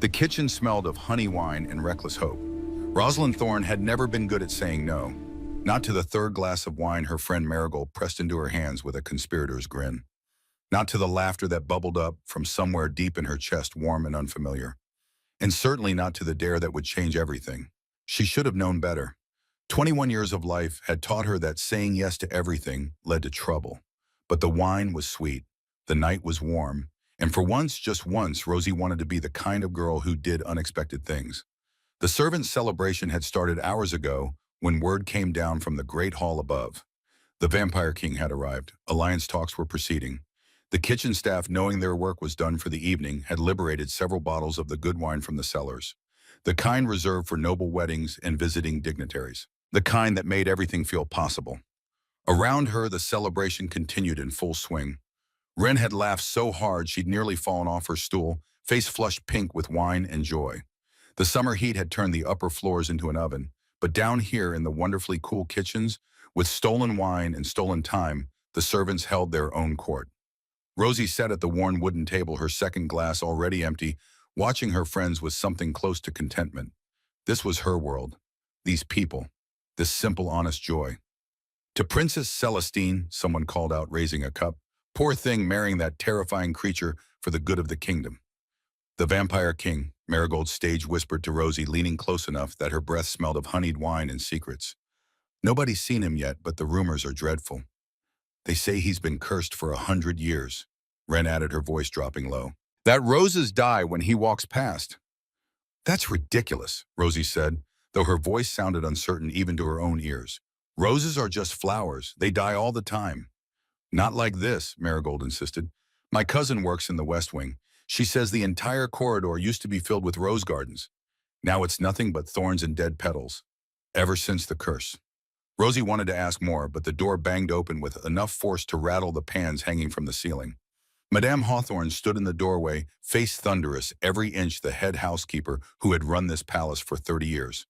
The kitchen smelled of honey wine and reckless hope. Rosalind Thorne had never been good at saying no. Not to the third glass of wine her friend Marigold pressed into her hands with a conspirator's grin. Not to the laughter that bubbled up from somewhere deep in her chest, warm and unfamiliar. And certainly not to the dare that would change everything. She should have known better. 21 years of life had taught her that saying yes to everything led to trouble. But the wine was sweet, the night was warm, and for once, just once, Rosie wanted to be the kind of girl who did unexpected things. The servants' celebration had started hours ago when word came down from the great hall above. The Vampire King had arrived. Alliance talks were proceeding. The kitchen staff, knowing their work was done for the evening, had liberated several bottles of the good wine from the cellars. The kind reserved for noble weddings and visiting dignitaries. The kind that made everything feel possible. Around her, the celebration continued in full swing. Wren had laughed so hard she'd nearly fallen off her stool, face flushed pink with wine and joy. The summer heat had turned the upper floors into an oven, but down here in the wonderfully cool kitchens, with stolen wine and stolen time, the servants held their own court. Rosie sat at the worn wooden table, her second glass already empty, watching her friends with something close to contentment. This was her world. These people. This simple, honest joy. To Princess Celestine, someone called out, raising a cup. Poor thing, marrying that terrifying creature for the good of the kingdom. The Vampire King, Marigold stage whispered to Rosie, leaning close enough that her breath smelled of honeyed wine and secrets. Nobody's seen him yet, but the rumors are dreadful. They say he's been cursed for 100 years, Wren added, her voice dropping low. That roses die when he walks past. That's ridiculous, Rosie said, though her voice sounded uncertain even to her own ears. Roses are just flowers. They die all the time. Not like this, Marigold insisted. My cousin works in the West Wing. She says the entire corridor used to be filled with rose gardens. Now it's nothing but thorns and dead petals. Ever since the curse. Rosie wanted to ask more, but the door banged open with enough force to rattle the pans hanging from the ceiling. Madame Hawthorne stood in the doorway, face thunderous, every inch the head housekeeper who had run this palace for 30 years.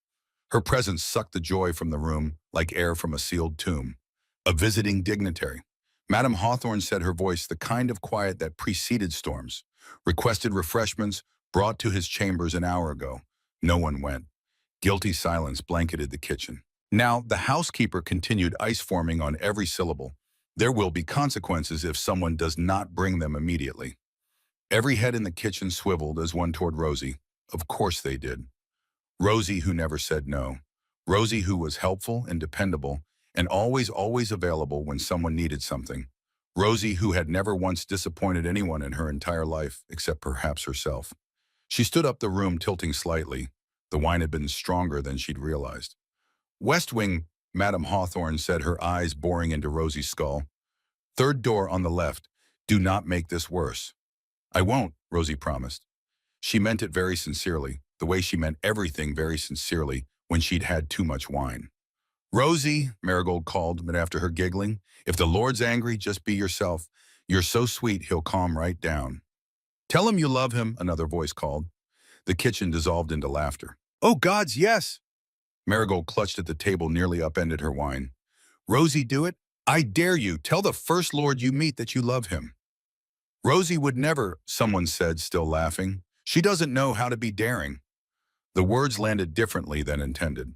Her presence sucked the joy from the room like air from a sealed tomb. A visiting dignitary. Madame Hawthorne said, her voice the kind of quiet that preceded storms. Requested refreshments, brought to his chambers an hour ago. No one went. Guilty silence blanketed the kitchen. Now, the housekeeper continued, ice forming on every syllable. There will be consequences if someone does not bring them immediately. Every head in the kitchen swiveled as one toward Rosie. Of course they did. Rosie, who never said no. Rosie, who was helpful and dependable, and always available when someone needed something. Rosie, who had never once disappointed anyone in her entire life, except perhaps herself. She stood up the room, tilting slightly. The wine had been stronger than she'd realized. West Wing, Madame Hawthorne said, her eyes boring into Rosie's skull. Third door on the left. Do not make this worse. I won't, Rosie promised. She meant it very sincerely, the way she meant everything very sincerely when she'd had too much wine. Rosie, Marigold called, but after her giggling, if the Lord's angry, just be yourself. You're so sweet, he'll calm right down. Tell him you love him, another voice called. The kitchen dissolved into laughter. Oh, gods, yes! Marigold clutched at the table, nearly upended her wine. Rosie, do it? I dare you. Tell the first lord you meet that you love him. Rosie would never, someone said, still laughing. She doesn't know how to be daring. The words landed differently than intended.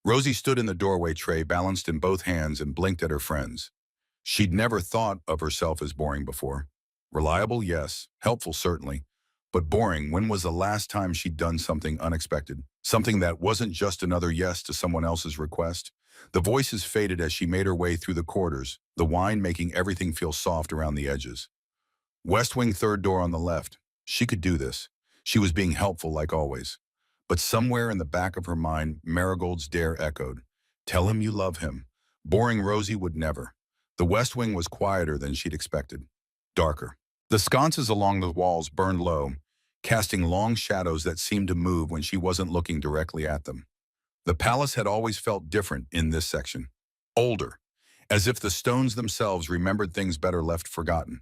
Rosie stood in the doorway tray, balanced in both hands, and blinked at her friends. She'd never thought of herself as boring before. Reliable, yes. Helpful, certainly. But boring, when was the last time she'd done something unexpected? Something that wasn't just another yes to someone else's request? The voices faded as she made her way through the corridors, the wine making everything feel soft around the edges. West Wing, third door on the left. She could do this. She was being helpful like always. But somewhere in the back of her mind, Marigold's dare echoed. Tell him you love him. Boring Rosie would never. The West Wing was quieter than she'd expected. Darker. The sconces along the walls burned low, casting long shadows that seemed to move when she wasn't looking directly at them. The palace had always felt different in this section. Older. As if the stones themselves remembered things better left forgotten.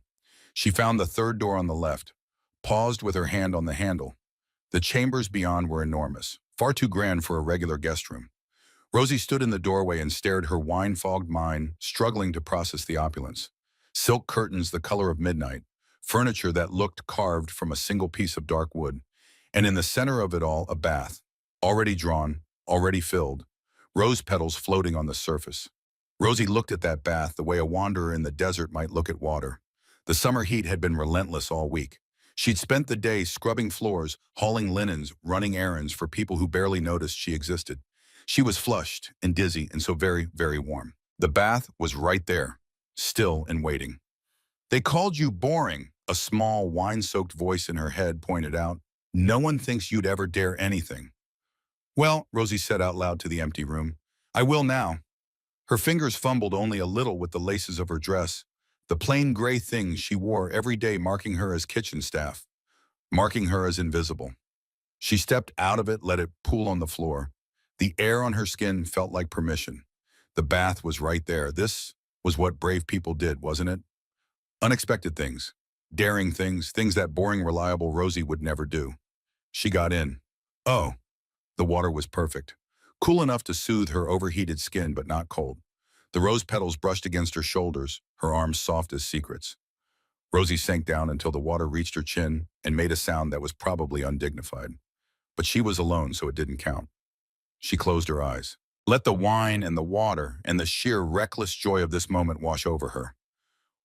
She found the third door on the left, paused with her hand on the handle. The chambers beyond were enormous, far too grand for a regular guest room. Rosie stood in the doorway and stared, her wine-fogged mind struggling to process the opulence. Silk curtains the color of midnight, furniture that looked carved from a single piece of dark wood, And in the center of it all, a bath, already drawn, already filled, rose petals floating on the surface. Rosie looked at that bath the way a wanderer in the desert might look at water. The summer heat had been relentless all week. She'd spent the day scrubbing floors, hauling linens, running errands for people who barely noticed she existed. She was flushed and dizzy and so very, very warm. The bath was right there, still and waiting. They called you boring, a small, wine-soaked voice in her head pointed out. No one thinks you'd ever dare anything. Well, Rosie said out loud to the empty room, I will now. Her fingers fumbled only a little with the laces of her dress, the plain gray things she wore every day marking her as kitchen staff, marking her as invisible. She stepped out of it, let it pool on the floor. The air on her skin felt like permission. The bath was right there. This was what brave people did, wasn't it? Unexpected things, daring things, things that boring, reliable Rosie would never do. She got in. Oh, the water was perfect. Cool enough to soothe her overheated skin, but not cold. The rose petals brushed against her shoulders, her arms soft as secrets. Rosie sank down until the water reached her chin and made a sound that was probably undignified. But she was alone, so it didn't count. She closed her eyes. Let the wine and the water and the sheer reckless joy of this moment wash over her.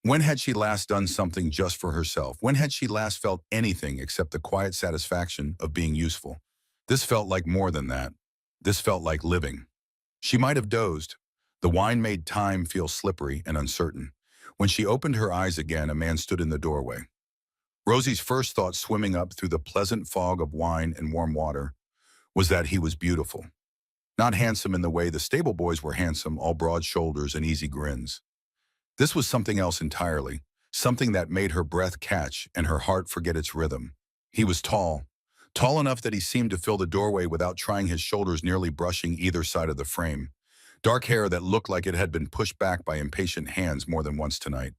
When had she last done something just for herself? When had she last felt anything except the quiet satisfaction of being useful? This felt like more than that. This felt like living. She might have dozed. The wine made time feel slippery and uncertain. When she opened her eyes again, a man stood in the doorway. Rosie's first thought, swimming up through the pleasant fog of wine and warm water, was that he was beautiful. Not handsome in the way the stable boys were handsome, all broad shoulders and easy grins. This was something else entirely, something that made her breath catch and her heart forget its rhythm. He was tall, tall enough that he seemed to fill the doorway without trying, his shoulders nearly brushing either side of the frame. Dark hair that looked like it had been pushed back by impatient hands more than once tonight.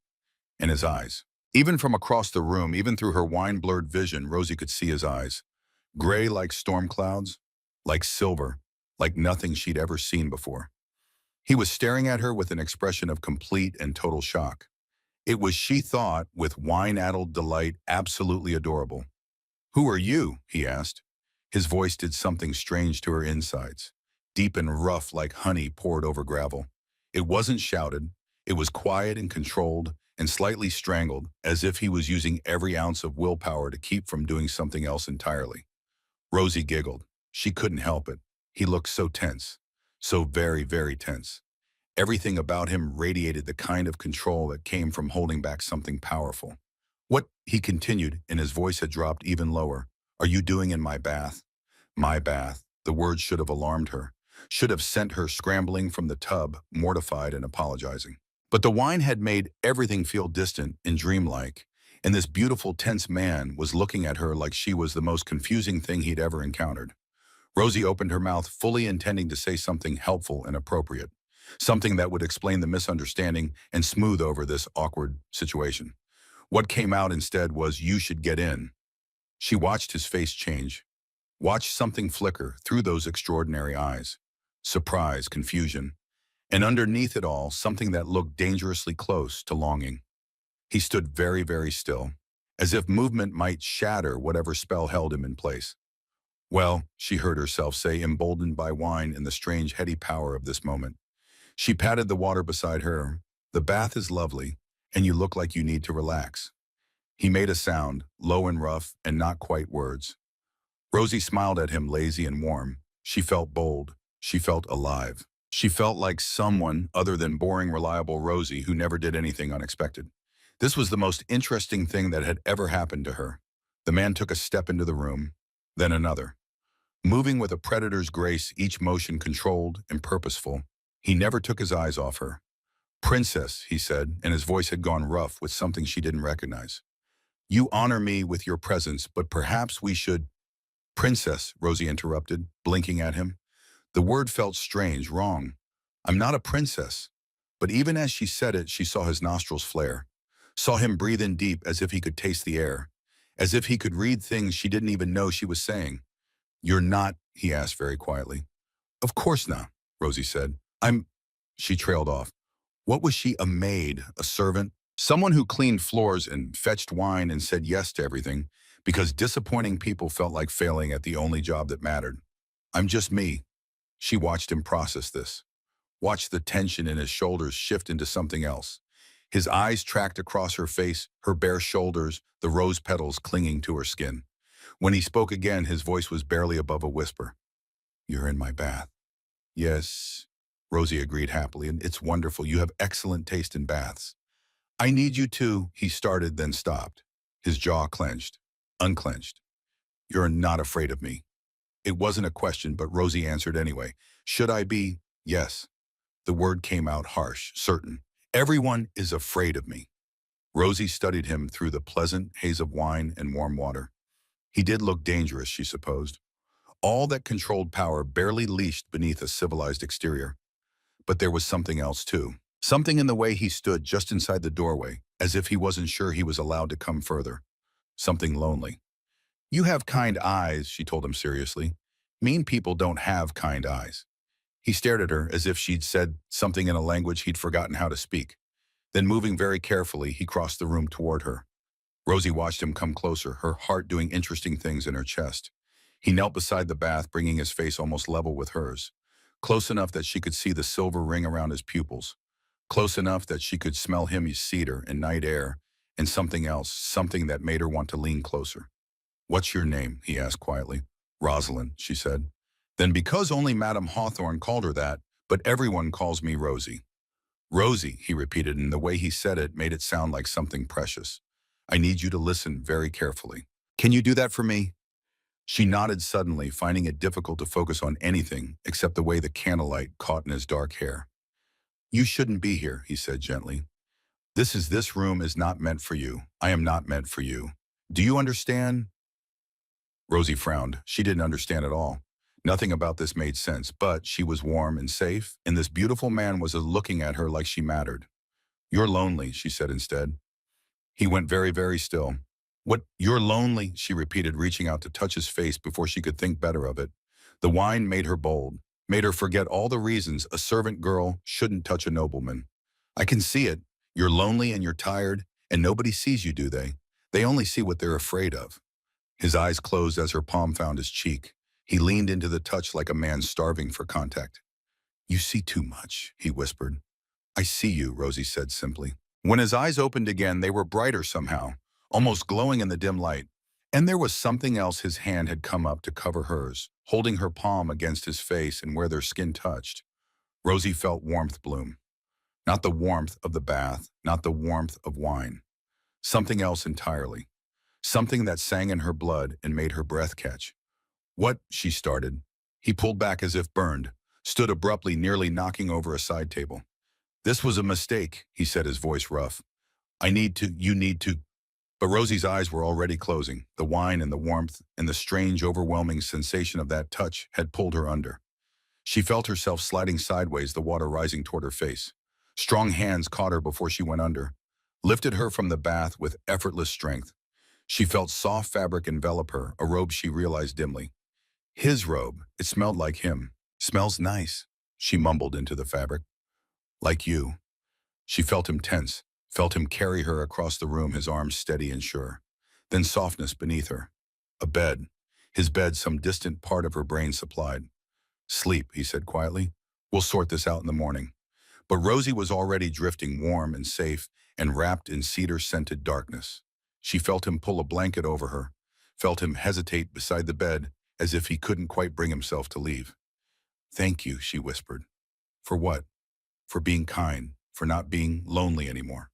And his eyes. Even from across the room, even through her wine-blurred vision, Rosie could see his eyes. Gray like storm clouds, like silver, like nothing she'd ever seen before. He was staring at her with an expression of complete and total shock. It was, she thought, with wine-addled delight, absolutely adorable. Who are you? He asked. His voice did something strange to her insides, deep and rough like honey poured over gravel. It wasn't shouted. It was quiet and controlled and slightly strangled, as if he was using every ounce of willpower to keep from doing something else entirely. Rosie giggled. She couldn't help it. He looked so tense, so very, very tense. Everything about him radiated the kind of control that came from holding back something powerful. What, he continued, and his voice had dropped even lower, are you doing in my bath? My bath. The words should have alarmed her, should have sent her scrambling from the tub, mortified and apologizing. But the wine had made everything feel distant and dreamlike, and this beautiful, tense man was looking at her like she was the most confusing thing he'd ever encountered. Rosie opened her mouth, fully intending to say something helpful and appropriate, something that would explain the misunderstanding and smooth over this awkward situation. What came out instead was, you should get in. She watched his face change, watched something flicker through those extraordinary eyes. Surprise, confusion, and underneath it all, something that looked dangerously close to longing. He stood very, very still, as if movement might shatter whatever spell held him in place. Well, she heard herself say, emboldened by wine and the strange, heady power of this moment. She patted the water beside her. The bath is lovely, and you look like you need to relax. He made a sound, low and rough, and not quite words. Rosie smiled at him, lazy and warm. She felt bold. She felt alive. She felt like someone other than boring, reliable Rosie who never did anything unexpected. This was the most interesting thing that had ever happened to her. The man took a step into the room, then another. Moving with a predator's grace, each motion controlled and purposeful, he never took his eyes off her. Princess, he said, and his voice had gone rough with something she didn't recognize. You honor me with your presence, but perhaps we should... Princess, Rosie interrupted, blinking at him. The word felt strange, wrong. I'm not a princess. But even as she said it, she saw his nostrils flare, saw him breathe in deep as if he could taste the air, as if he could read things she didn't even know she was saying. You're not, he asked very quietly. Of course not, Rosie said. She trailed off. What was she, a maid, a servant? Someone who cleaned floors and fetched wine and said yes to everything? because disappointing people felt like failing at the only job that mattered. I'm just me. She watched him process this, watched the tension in his shoulders shift into something else. His eyes tracked across her face, her bare shoulders, the rose petals clinging to her skin. When he spoke again, his voice was barely above a whisper. You're in my bath. Yes, Rosie agreed happily, and it's wonderful. You have excellent taste in baths. I need you to, he started, then stopped. His jaw clenched, unclenched. You're not afraid of me. It wasn't a question, but Rosie answered anyway. Should I be? Yes. The word came out harsh, certain. Everyone is afraid of me. Rosie studied him through the pleasant haze of wine and warm water. He did look dangerous, she supposed. All that controlled power barely leashed beneath a civilized exterior. But there was something else, too. Something in the way he stood just inside the doorway, as if he wasn't sure he was allowed to come further. Something lonely. You have kind eyes, she told him seriously. Mean people don't have kind eyes. He stared at her as if she'd said something in a language he'd forgotten how to speak. Then, moving very carefully, he crossed the room toward her. Rosie watched him come closer, her heart doing interesting things in her chest. He knelt beside the bath, bringing his face almost level with hers, close enough that she could see the silver ring around his pupils, close enough that she could smell him cedar and night air, and something else, something that made her want to lean closer. What's your name? He asked quietly. Rosalind, she said. Then because only Madame Hawthorne called her that, but everyone calls me Rosie. Rosie, he repeated, and the way he said it made it sound like something precious. I need you to listen very carefully. Can you do that for me? She nodded suddenly, finding it difficult to focus on anything except the way the candlelight caught in his dark hair. You shouldn't be here, he said gently. This room is not meant for you. I am not meant for you. Do you understand? Rosie frowned. She didn't understand at all. Nothing about this made sense, but she was warm and safe, and this beautiful man was looking at her like she mattered. You're lonely, she said instead. He went very, very still. What, you're lonely, she repeated, reaching out to touch his face before she could think better of it. The wine made her bold, made her forget all the reasons a servant girl shouldn't touch a nobleman. I can see it. You're lonely and you're tired, and nobody sees you, do they? They only see what they're afraid of. His eyes closed as her palm found his cheek. He leaned into the touch like a man starving for contact. You see too much, he whispered. I see you, Rosie said simply. When his eyes opened again, they were brighter somehow, almost glowing in the dim light. And there was something else. His hand had come up to cover hers, holding her palm against his face and where their skin touched. Rosie felt warmth bloom. Not the warmth of the bath, not the warmth of wine. Something else entirely. Something that sang in her blood and made her breath catch. What? She started. He pulled back as if burned, stood abruptly, nearly knocking over a side table. This was a mistake, he said, his voice rough. You need to. But Rosie's eyes were already closing. The wine and the warmth and the strange, overwhelming sensation of that touch had pulled her under. She felt herself sliding sideways, the water rising toward her face. Strong hands caught her before she went under, lifted her from the bath with effortless strength. She felt soft fabric envelop her, a robe she realized dimly. His robe, it smelled like him. Smells nice, she mumbled into the fabric. Like you. She felt him tense, felt him carry her across the room, his arms steady and sure. Then softness beneath her. A bed. His bed, some distant part of her brain supplied. Sleep, he said quietly. We'll sort this out in the morning. But Rosie was already drifting warm and safe and wrapped in cedar-scented darkness. She felt him pull a blanket over her, felt him hesitate beside the bed as if he couldn't quite bring himself to leave. Thank you, she whispered. For what? For being kind, for not being lonely anymore.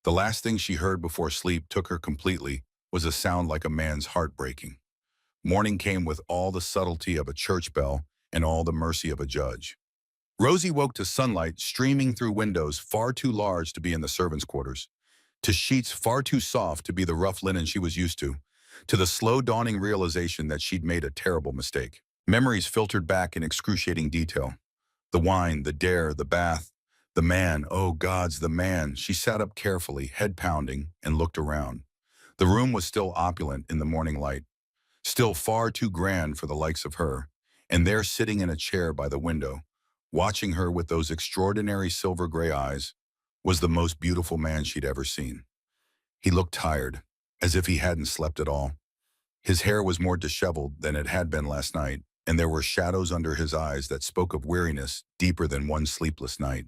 The last thing she heard before sleep took her completely was a sound like a man's heart breaking. Morning came with all the subtlety of a church bell and all the mercy of a judge. Rosie woke to sunlight streaming through windows far too large to be in the servants' quarters, to sheets far too soft to be the rough linen she was used to the slow dawning realization that she'd made a terrible mistake. Memories filtered back in excruciating detail. The wine, the dare, the bath, the man, oh gods, the man. She sat up carefully, head pounding, and looked around. The room was still opulent in the morning light, still far too grand for the likes of her, and there sitting in a chair by the window, watching her with those extraordinary silver gray eyes, was the most beautiful man she'd ever seen. He looked tired, as if he hadn't slept at all. His hair was more disheveled than it had been last night, and there were shadows under his eyes that spoke of weariness deeper than one sleepless night.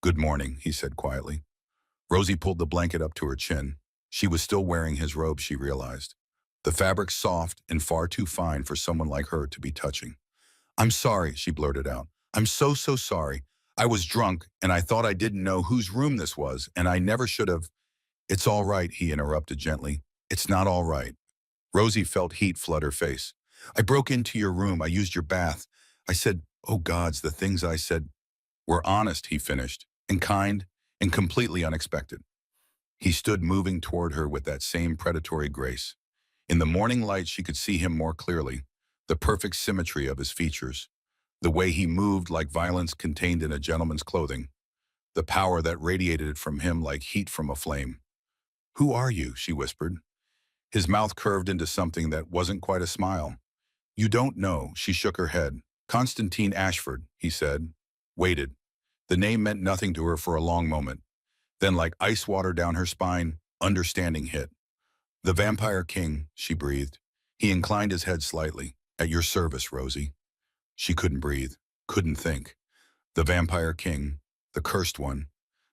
"Good morning," he said quietly. Rosie pulled the blanket up to her chin. She was still wearing his robe, she realized. The fabric soft and far too fine for someone like her to be touching. "I'm sorry," she blurted out. "I'm so sorry. I was drunk, and I thought I didn't know whose room this was, and I never should have—" "It's all right," he interrupted gently. "It's not all right." Rosie felt heat flood her face. "I broke into your room. I used your bath. I said, oh gods, the things I said were honest," he finished, "and kind, and completely unexpected." He stood moving toward her with that same predatory grace. In the morning light, she could see him more clearly, the perfect symmetry of his features, the way he moved like violence contained in a gentleman's clothing, the power that radiated from him like heat from a flame. "Who are you?" she whispered. His mouth curved into something that wasn't quite a smile. "You don't know," she shook her head. "Constantine Ashford," he said. Waited. The name meant nothing to her for a long moment. Then, like ice water down her spine, understanding hit. "The Vampire King," she breathed. He inclined his head slightly. "At your service, Rosie." She couldn't breathe, couldn't think. The Vampire King, the cursed one,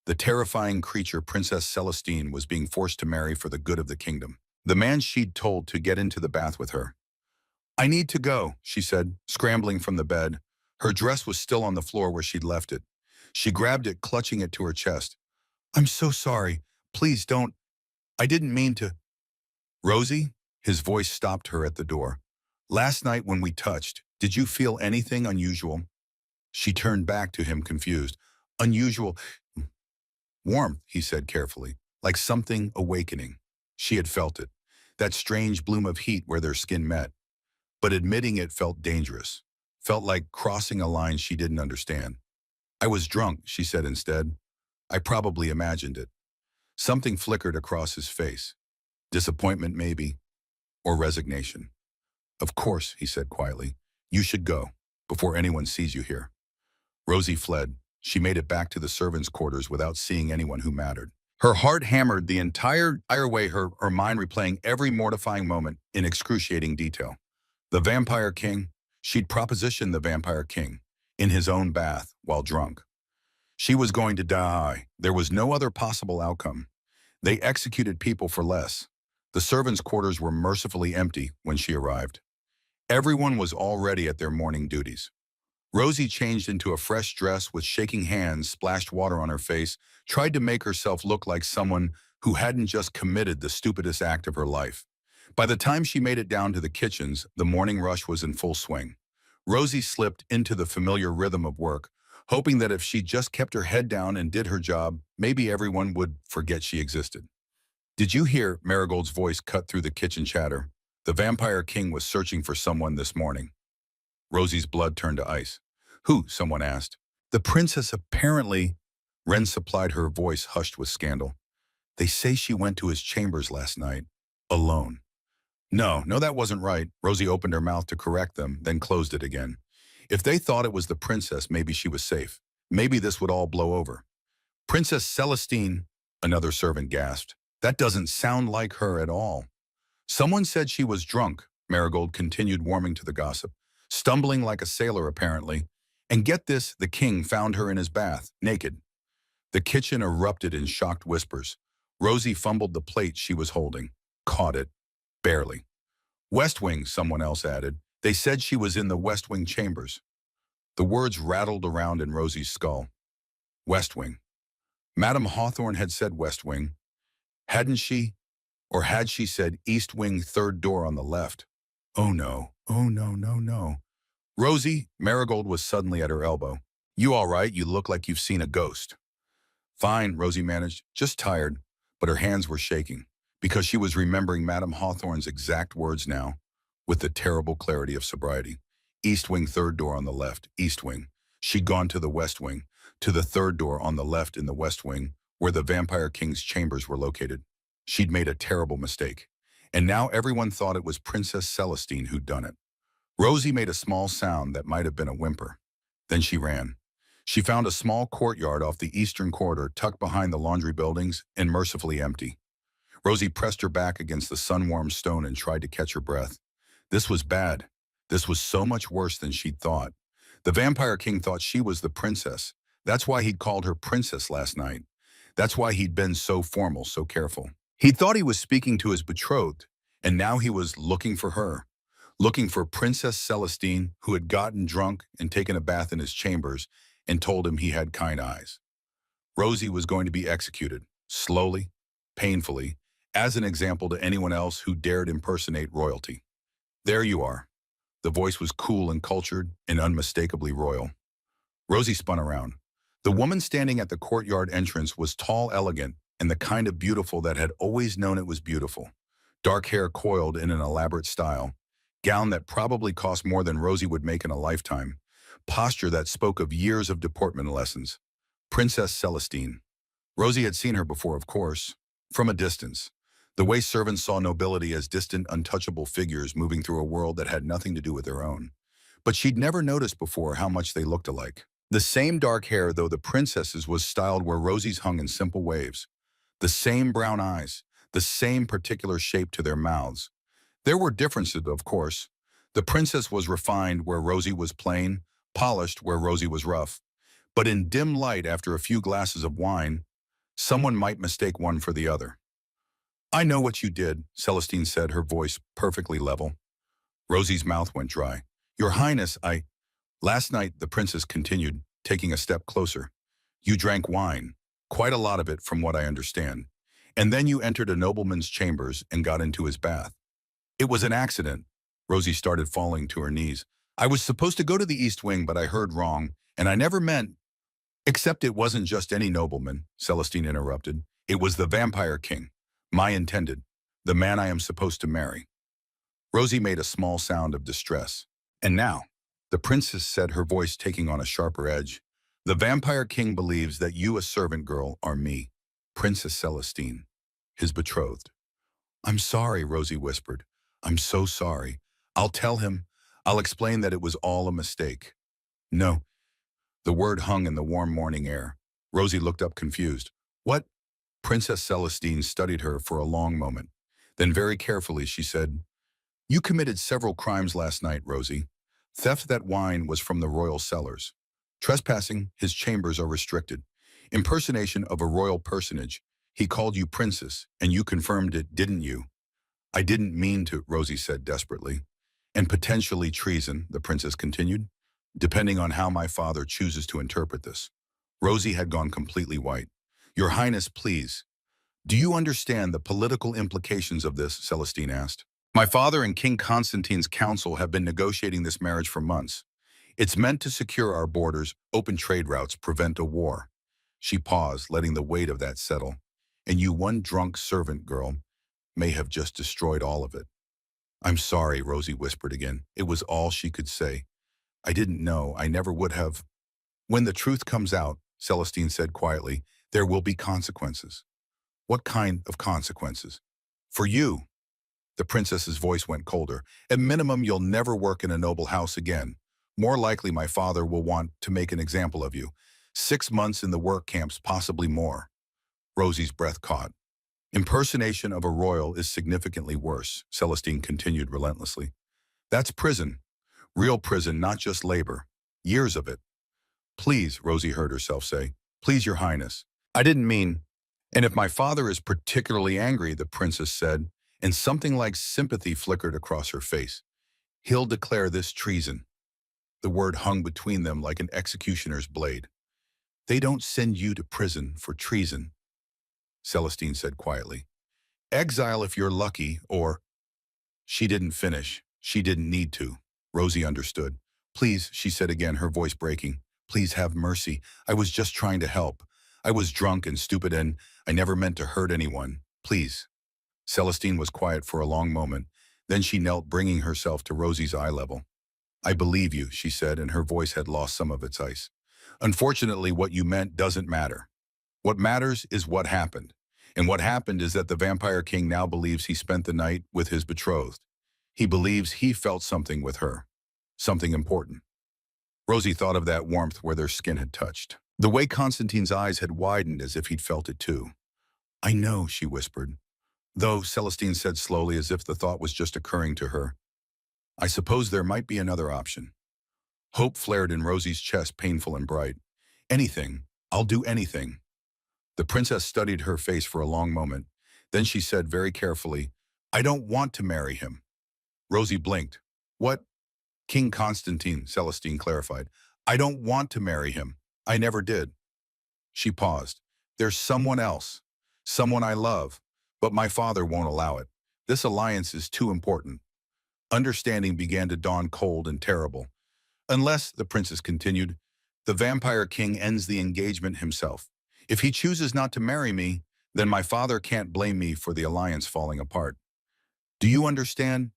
the terrifying creature Princess Celestine was being forced to marry for the good of the kingdom. The man she'd told to get into the bath with her. "I need to go," she said, scrambling from the bed. Her dress was still on the floor where she'd left it. She grabbed it, clutching it to her chest. "I'm so sorry. Please don't. I didn't mean to—" "Rosie?" His voice stopped her at the door. "Last night when we touched, did you feel anything unusual?" She turned back to him, confused. "Unusual—" "Warmth," he said carefully, "like something awakening." She had felt it, that strange bloom of heat where their skin met. But admitting it felt dangerous, felt like crossing a line she didn't understand. "I was drunk," she said instead. "I probably imagined it." Something flickered across his face. Disappointment, maybe, or resignation. "Of course," he said quietly. "You should go, before anyone sees you here." Rosie fled. She made it back to the servants' quarters without seeing anyone who mattered. Her heart hammered the entire way, her mind replaying every mortifying moment in excruciating detail. The Vampire King, she'd propositioned the Vampire King, in his own bath, while drunk. She was going to die. There was no other possible outcome. They executed people for less. The servants' quarters were mercifully empty when she arrived. Everyone was already at their morning duties. Rosie changed into a fresh dress with shaking hands, splashed water on her face, tried to make herself look like someone who hadn't just committed the stupidest act of her life. By the time she made it down to the kitchens, the morning rush was in full swing. Rosie slipped into the familiar rhythm of work, hoping that if she just kept her head down and did her job, maybe everyone would forget she existed. "Did you hear?" Marigold's voice cut through the kitchen chatter. "The Vampire King was searching for someone this morning." Rosie's blood turned to ice. "Who?" someone asked. "The princess apparently—" Wren supplied, her voice hushed with scandal. "They say she went to his chambers last night, alone." No, that wasn't right." Rosie opened her mouth to correct them, then closed it again. If they thought it was the princess, maybe she was safe. Maybe this would all blow over. "Princess Celestine," another servant gasped. "That doesn't sound like her at all." "Someone said she was drunk," Marigold continued, warming to the gossip. "Stumbling like a sailor, apparently. And get this, the king found her in his bath, naked." The kitchen erupted in shocked whispers. Rosie fumbled the plate she was holding. Caught it. Barely. "West Wing," someone else added. "They said she was in the West Wing chambers." The words rattled around in Rosie's skull. West Wing. Madame Hawthorne had said West Wing. Hadn't she? Or had she said East Wing, third door on the left? Oh no, no. "Rosie," Marigold was suddenly at her elbow. "You all right? You look like you've seen a ghost." "Fine," Rosie managed. "Just tired." But her hands were shaking, because she was remembering Madame Hawthorne's exact words now, with the terrible clarity of sobriety. East Wing, third door on the left, East Wing. She'd gone to the West Wing, to the third door on the left in the West Wing, where the Vampire King's chambers were located. She'd made a terrible mistake. And now everyone thought it was Princess Celestine who'd done it. Rosie made a small sound that might have been a whimper. Then she ran. She found a small courtyard off the eastern corridor tucked behind the laundry buildings and mercifully empty. Rosie pressed her back against the sun-warmed stone and tried to catch her breath. This was bad. This was so much worse than she'd thought. The Vampire King thought she was the princess. That's why he'd called her princess last night. That's why he'd been so formal, so careful. He thought he was speaking to his betrothed, and now he was looking for her. Looking for Princess Celestine, who had gotten drunk and taken a bath in his chambers and told him he had kind eyes. Rosie was going to be executed, slowly, painfully, as an example to anyone else who dared impersonate royalty. There you are. The voice was cool and cultured and unmistakably royal. Rosie spun around. The woman standing at the courtyard entrance was tall, elegant, and the kind of beautiful that had always known it was beautiful. Dark hair coiled in an elaborate style, gown that probably cost more than Rosie would make in a lifetime, posture that spoke of years of deportment lessons. Princess Celestine. Rosie had seen her before, of course, from a distance. The way servants saw nobility as distant, untouchable figures moving through a world that had nothing to do with their own. But she'd never noticed before how much they looked alike. The same dark hair, though the princess's was styled where Rosie's hung in simple waves. The same brown eyes, the same particular shape to their mouths. There were differences, of course. The princess was refined where Rosie was plain, polished where Rosie was rough. But in dim light after a few glasses of wine, someone might mistake one for the other. "I know what you did," Celestine said, her voice perfectly level. Rosie's mouth went dry. "Your Highness, Last night," the princess continued, taking a step closer. "You drank wine, quite a lot of it from what I understand. And then you entered a nobleman's chambers and got into his bath." "It was an accident." Rosie started falling to her knees. "I was supposed to go to the East Wing, but I heard wrong, and I never meant—" "Except it wasn't just any nobleman," Celestine interrupted. "It was the Vampire King. My intended, the man I am supposed to marry." Rosie made a small sound of distress. "And now," the princess said, her voice taking on a sharper edge, "the Vampire King believes that you, a servant girl, are me, Princess Celestine, his betrothed." "I'm sorry," Rosie whispered. "I'm so sorry. I'll tell him. I'll explain that it was all a mistake." "No." The word hung in the warm morning air. Rosie looked up confused. "What?" Princess Celestine studied her for a long moment. Then very carefully she said, "You committed several crimes last night, Rosie. Theft that wine was from the royal cellars. Trespassing, his chambers are restricted. Impersonation of a royal personage. He called you princess, and you confirmed it, didn't you?" "I didn't mean to," Rosie said desperately. "And potentially treason," the princess continued, "depending on how my father chooses to interpret this." Rosie had gone completely white. "Your Highness, please. Do you understand the political implications of this?" Celestine asked. "My father and King Constantine's council have been negotiating this marriage for months. It's meant to secure our borders, open trade routes, prevent a war." She paused, letting the weight of that settle. "And you, one drunk servant girl, may have just destroyed all of it." "I'm sorry," Rosie whispered again. It was all she could say. "I didn't know. I never would have." "When the truth comes out," Celestine said quietly, "there will be consequences." "What kind of consequences?" "For you." The princess's voice went colder. "At minimum, you'll never work in a noble house again. More likely, my father will want to make an example of you. 6 months in the work camps, possibly more." Rosie's breath caught. "Impersonation of a royal is significantly worse," Celestine continued relentlessly. "That's prison. Real prison, not just labor. Years of it." "Please," Rosie heard herself say. "Please, Your Highness. I didn't mean—" "And if my father is particularly angry," the princess said, and something like sympathy flickered across her face, "he'll declare this treason." The word hung between them like an executioner's blade. "They don't send you to prison for treason," Celestine said quietly. "Exile if you're lucky, or—" She didn't finish. She didn't need to. Rosie understood. "Please," she said again, her voice breaking. "Please have mercy. I was just trying to help. I was drunk and stupid, and I never meant to hurt anyone. Please." Celestine was quiet for a long moment. Then she knelt, bringing herself to Rosie's eye level. "I believe you," she said, and her voice had lost some of its ice. "Unfortunately, what you meant doesn't matter. What matters is what happened. And what happened is that the Vampire King now believes he spent the night with his betrothed. He believes he felt something with her. Something important." Rosie thought of that warmth where their skin had touched. The way Constantine's eyes had widened as if he'd felt it too. "I know," she whispered. "Though," Celestine said slowly, as if the thought was just occurring to her, I suppose there might be another option. Hope flared in Rosie's chest, painful and bright. Anything. I'll do anything. The princess studied her face for a long moment. Then she said very carefully, I don't want to marry him. Rosie blinked. What? King Constantine, Celestine clarified. I don't want to marry him. I never did. She paused. There's someone else. Someone I love. But my father won't allow it. This alliance is too important. Understanding began to dawn cold and terrible. Unless, the princess continued, the vampire king ends the engagement himself. If he chooses not to marry me, then my father can't blame me for the alliance falling apart. Do you understand?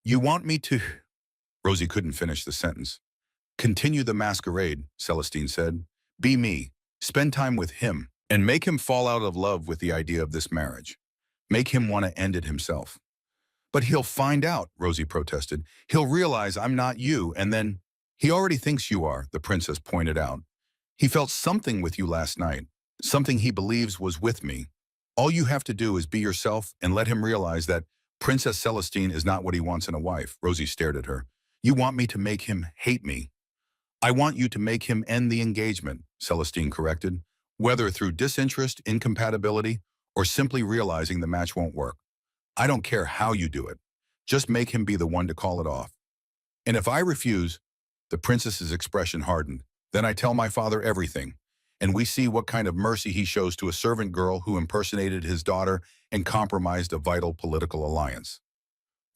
You want me to... Rosie couldn't finish the sentence. Continue the masquerade, Celestine said. Be me. Spend time with him, and make him fall out of love with the idea of this marriage. Make him want to end it himself. But he'll find out, Rosie protested. He'll realize I'm not you, and then... He already thinks you are, the princess pointed out. He felt something with you last night, something he believes was with me. All you have to do is be yourself and let him realize that Princess Celestine is not what he wants in a wife. Rosie stared at her. You want me to make him hate me. I want you to make him end the engagement, Celestine corrected, whether through disinterest, incompatibility, or simply realizing the match won't work. I don't care how you do it. Just make him be the one to call it off. And if I refuse, the princess's expression hardened. Then I tell my father everything, and we see what kind of mercy he shows to a servant girl who impersonated his daughter and compromised a vital political alliance.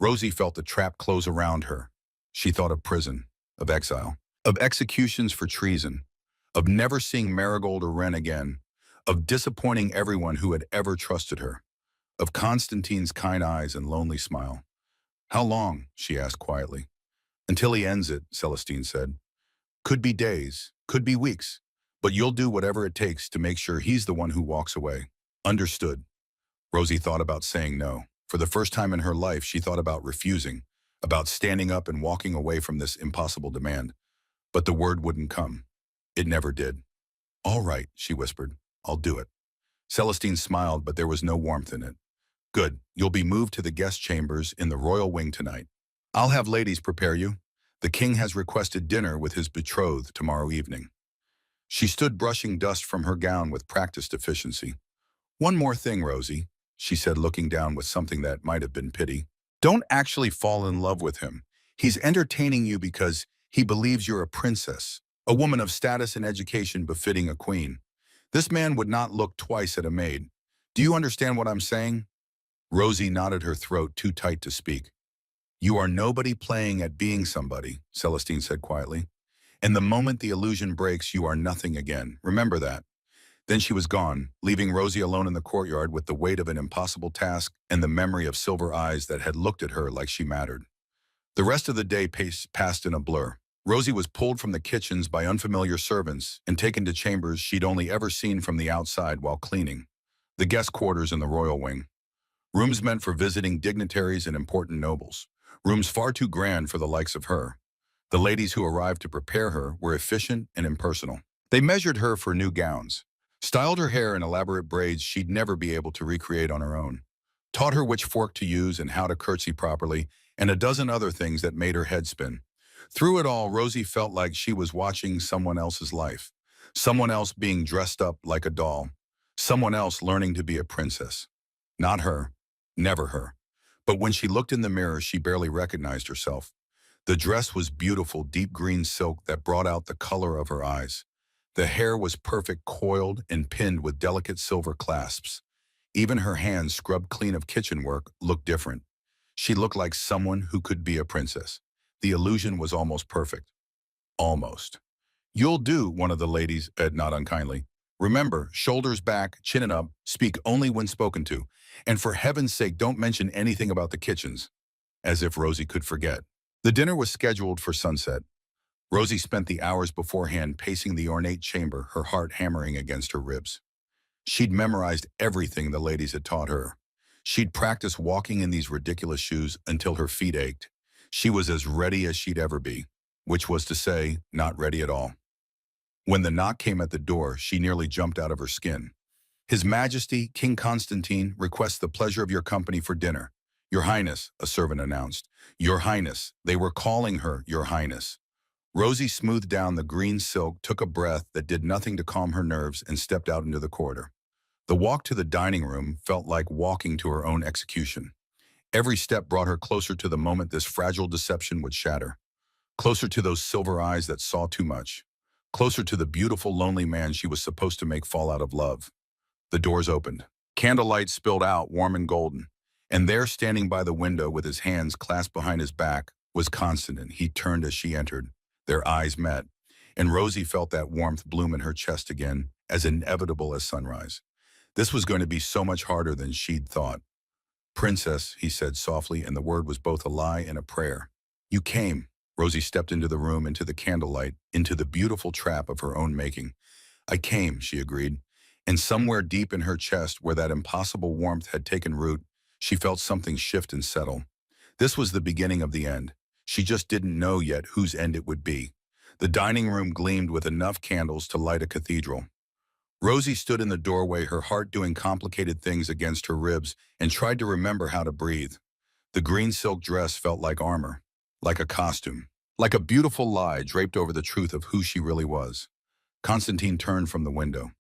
Rosie felt the trap close around her. She thought of prison, of exile, of executions for treason, of never seeing Marigold or Wren again, of disappointing everyone who had ever trusted her, of Constantine's kind eyes and lonely smile. How long? She asked quietly. Until he ends it, Celestine said. Could be days, could be weeks, but you'll do whatever it takes to make sure he's the one who walks away. Understood. Rosie thought about saying no. For the first time in her life, she thought about refusing, about standing up and walking away from this impossible demand. But the word wouldn't come. It never did. All right, she whispered. I'll do it. Celestine smiled, but there was no warmth in it. Good. You'll be moved to the guest chambers in the royal wing tonight. I'll have ladies prepare you. The king has requested dinner with his betrothed tomorrow evening. She stood brushing dust from her gown with practiced efficiency. One more thing, Rosie, she said, looking down with something that might have been pity. Don't actually fall in love with him. He's entertaining you because he believes you're a princess, a woman of status and education befitting a queen. This man would not look twice at a maid. Do you understand what I'm saying? Rosie knotted her throat too tight to speak. You are nobody playing at being somebody, Celestine said quietly. And the moment the illusion breaks, you are nothing again. Remember that. Then she was gone, leaving Rosie alone in the courtyard with the weight of an impossible task and the memory of silver eyes that had looked at her like she mattered. The rest of the day passed in a blur. Rosie was pulled from the kitchens by unfamiliar servants and taken to chambers she'd only ever seen from the outside while cleaning. The guest quarters in the royal wing. Rooms meant for visiting dignitaries and important nobles. Rooms far too grand for the likes of her. The ladies who arrived to prepare her were efficient and impersonal. They measured her for new gowns, styled her hair in elaborate braids she'd never be able to recreate on her own, taught her which fork to use and how to curtsy properly, and a dozen other things that made her head spin. Through it all, Rosie felt like she was watching someone else's life, someone else being dressed up like a doll, someone else learning to be a princess. Not her, never her. But when she looked in the mirror, she barely recognized herself. The dress was beautiful, deep green silk that brought out the color of her eyes. The hair was perfect, coiled and pinned with delicate silver clasps. Even her hands, scrubbed clean of kitchen work, looked different. She looked like someone who could be a princess. The illusion was almost perfect. Almost. You'll do, one of the ladies said, not unkindly. Remember, shoulders back, chin up, speak only when spoken to. And for heaven's sake, don't mention anything about the kitchens. As if Rosie could forget. The dinner was scheduled for sunset. Rosie spent the hours beforehand pacing the ornate chamber, her heart hammering against her ribs. She'd memorized everything the ladies had taught her. She'd practiced walking in these ridiculous shoes until her feet ached. She was as ready as she'd ever be, which was to say, not ready at all. When the knock came at the door, she nearly jumped out of her skin. His Majesty, King Constantine, requests the pleasure of your company for dinner. "Your Highness," a servant announced. "Your Highness." They were calling her Your Highness. Rosie smoothed down the green silk, took a breath that did nothing to calm her nerves, and stepped out into the corridor. The walk to the dining room felt like walking to her own execution. Every step brought her closer to the moment this fragile deception would shatter. Closer to those silver eyes that saw too much. Closer to the beautiful, lonely man she was supposed to make fall out of love. The doors opened. Candlelight spilled out, warm and golden. And there, standing by the window with his hands clasped behind his back, was Constantine. He turned as she entered. Their eyes met, and Rosie felt that warmth bloom in her chest again, as inevitable as sunrise. This was going to be so much harder than she'd thought. "Princess," he said softly, and the word was both a lie and a prayer. "You came." Rosie stepped into the room, into the candlelight, into the beautiful trap of her own making. "I came," she agreed. And somewhere deep in her chest, where that impossible warmth had taken root, she felt something shift and settle. This was the beginning of the end. She just didn't know yet whose end it would be. The dining room gleamed with enough candles to light a cathedral. Rosie stood in the doorway, her heart doing complicated things against her ribs, and tried to remember how to breathe. The green silk dress felt like armor, like a costume, like a beautiful lie draped over the truth of who she really was. Constantine turned from the window.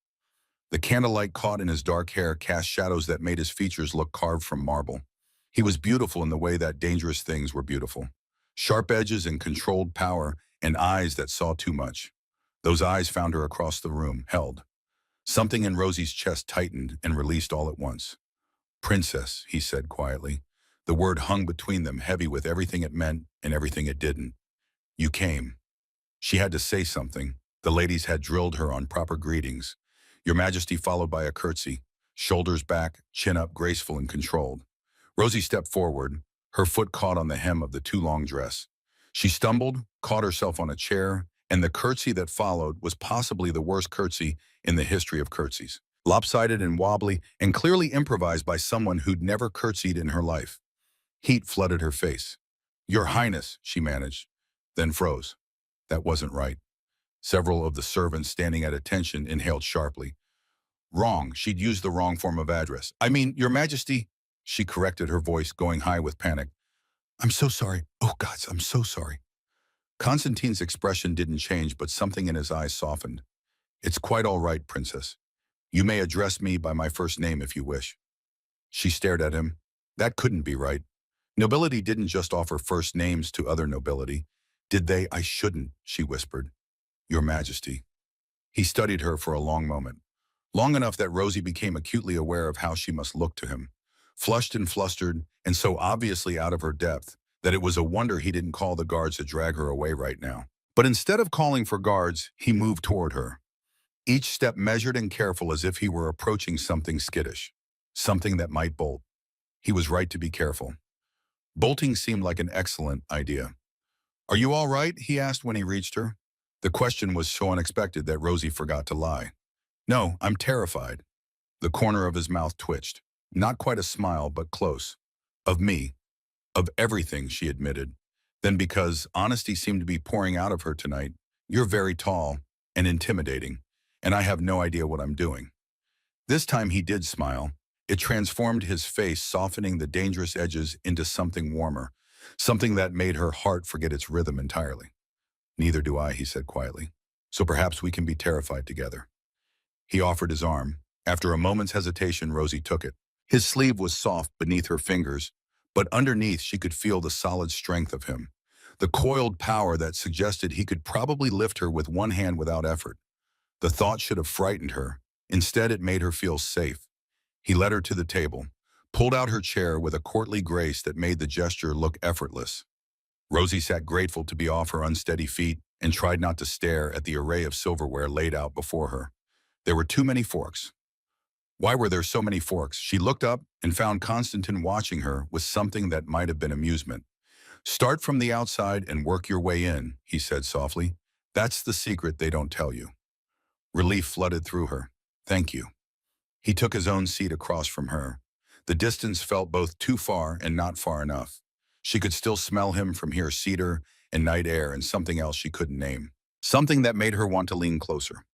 The candlelight caught in his dark hair, cast shadows that made his features look carved from marble. He was beautiful in the way that dangerous things were beautiful. Sharp edges and controlled power, and eyes that saw too much. Those eyes found her across the room, held. Something in Rosie's chest tightened and released all at once. "Princess," he said quietly. The word hung between them, heavy with everything it meant and everything it didn't. "You came." She had to say something. The ladies had drilled her on proper greetings. "Your Majesty," followed by a curtsy. Shoulders back, chin up, graceful and controlled. Rosie stepped forward, her foot caught on the hem of the too long dress. She stumbled, caught herself on a chair, and the curtsy that followed was possibly the worst curtsy in the history of curtsies. Lopsided and wobbly, and clearly improvised by someone who'd never curtsied in her life. Heat flooded her face. "Your Highness," she managed, then froze. That wasn't right. Several of the servants standing at attention inhaled sharply. Wrong. She'd used the wrong form of address. "I mean, Your Majesty," she corrected, her voice going high with panic. "I'm so sorry. Oh, gods, I'm so sorry." Constantine's expression didn't change, but something in his eyes softened. "It's quite all right, Princess. You may address me by my first name if you wish." She stared at him. That couldn't be right. Nobility didn't just offer first names to other nobility. "Did they?" "I shouldn't," she whispered. "Your Majesty." He studied her for a long moment. Long enough that Rosie became acutely aware of how she must look to him. Flushed and flustered, and so obviously out of her depth, that it was a wonder he didn't call the guards to drag her away right now. But instead of calling for guards, he moved toward her. Each step measured and careful, as if he were approaching something skittish. Something that might bolt. He was right to be careful. Bolting seemed like an excellent idea. "Are you all right?" he asked when he reached her. The question was so unexpected that Rosie forgot to lie. "No, I'm terrified." The corner of his mouth twitched. Not quite a smile, but close. "Of me. Of everything," she admitted. Then, because honesty seemed to be pouring out of her tonight, "You're very tall and intimidating, and I have no idea what I'm doing." This time he did smile. It transformed his face, softening the dangerous edges into something warmer, something that made her heart forget its rhythm entirely. "Neither do I," he said quietly. "So perhaps we can be terrified together." He offered his arm. After a moment's hesitation, Rosie took it. His sleeve was soft beneath her fingers, but underneath she could feel the solid strength of him, the coiled power that suggested he could probably lift her with one hand without effort. The thought should have frightened her. Instead, it made her feel safe. He led her to the table, pulled out her chair with a courtly grace that made the gesture look effortless. Rosie sat grateful to be off her unsteady feet and tried not to stare at the array of silverware laid out before her. There were too many forks. Why were there so many forks? She looked up and found Constantine watching her with something that might have been amusement. "Start from the outside and work your way in," he said softly. "That's the secret they don't tell you." Relief flooded through her. "Thank you." He took his own seat across from her. The distance felt both too far and not far enough. She could still smell him from here, cedar and night air and something else she couldn't name. Something that made her want to lean closer.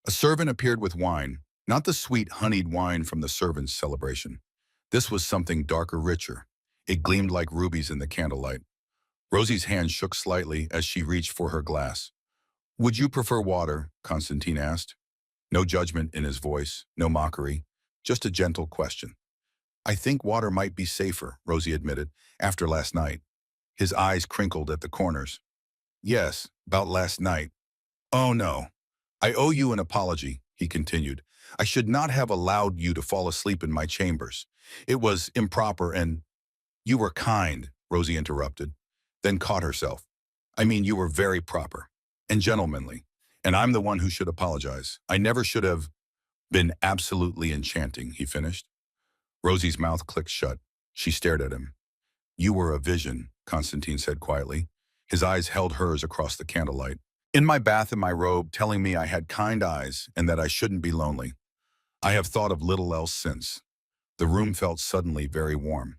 A servant appeared with wine, not the sweet honeyed wine from the servants' celebration. This was something darker, richer. It gleamed like rubies in the candlelight. Rosie's hand shook slightly as she reached for her glass. Would you prefer water? Constantine asked. No judgment in his voice, no mockery, just a gentle question. I think water might be safer, Rosie admitted, after last night. His eyes crinkled at the corners. Yes, about last night. Oh no. I owe you an apology, he continued. I should not have allowed you to fall asleep in my chambers. It was improper and— You were kind, Rosie interrupted, then caught herself. I mean, you were very proper and gentlemanly, and I'm the one who should apologize. I never should have been absolutely enchanting, he finished. Rosie's mouth clicked shut. She stared at him. You were a vision, Constantine said quietly. His eyes held hers across the candlelight. In my bath in my robe, telling me I had kind eyes and that I shouldn't be lonely. I have thought of little else since. The room felt suddenly very warm.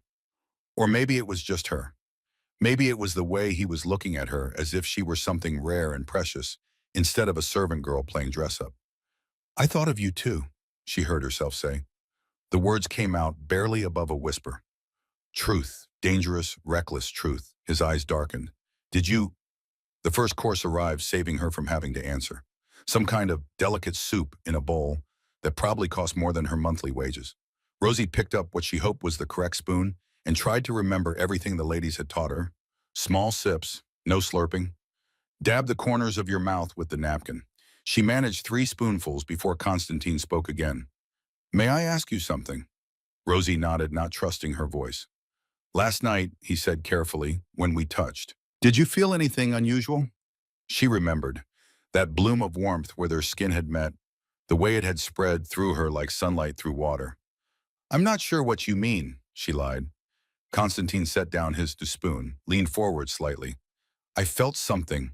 Or maybe it was just her. Maybe it was the way he was looking at her as if she were something rare and precious, instead of a servant girl playing dress-up. I thought of you too, she heard herself say. The words came out barely above a whisper. Truth, dangerous, reckless truth. His eyes darkened. Did you— The first course arrived, saving her from having to answer. Some kind of delicate soup in a bowl that probably cost more than her monthly wages. Rosie picked up what she hoped was the correct spoon and tried to remember everything the ladies had taught her. Small sips, no slurping. Dab the corners of your mouth with the napkin. She managed 3 spoonfuls before Constantine spoke again. May I ask you something? Rosie nodded, not trusting her voice. Last night, he said carefully, when we touched. Did you feel anything unusual? She remembered. That bloom of warmth where their skin had met, the way it had spread through her like sunlight through water. I'm not sure what you mean, she lied. Constantine set down his spoon, leaned forward slightly. I felt something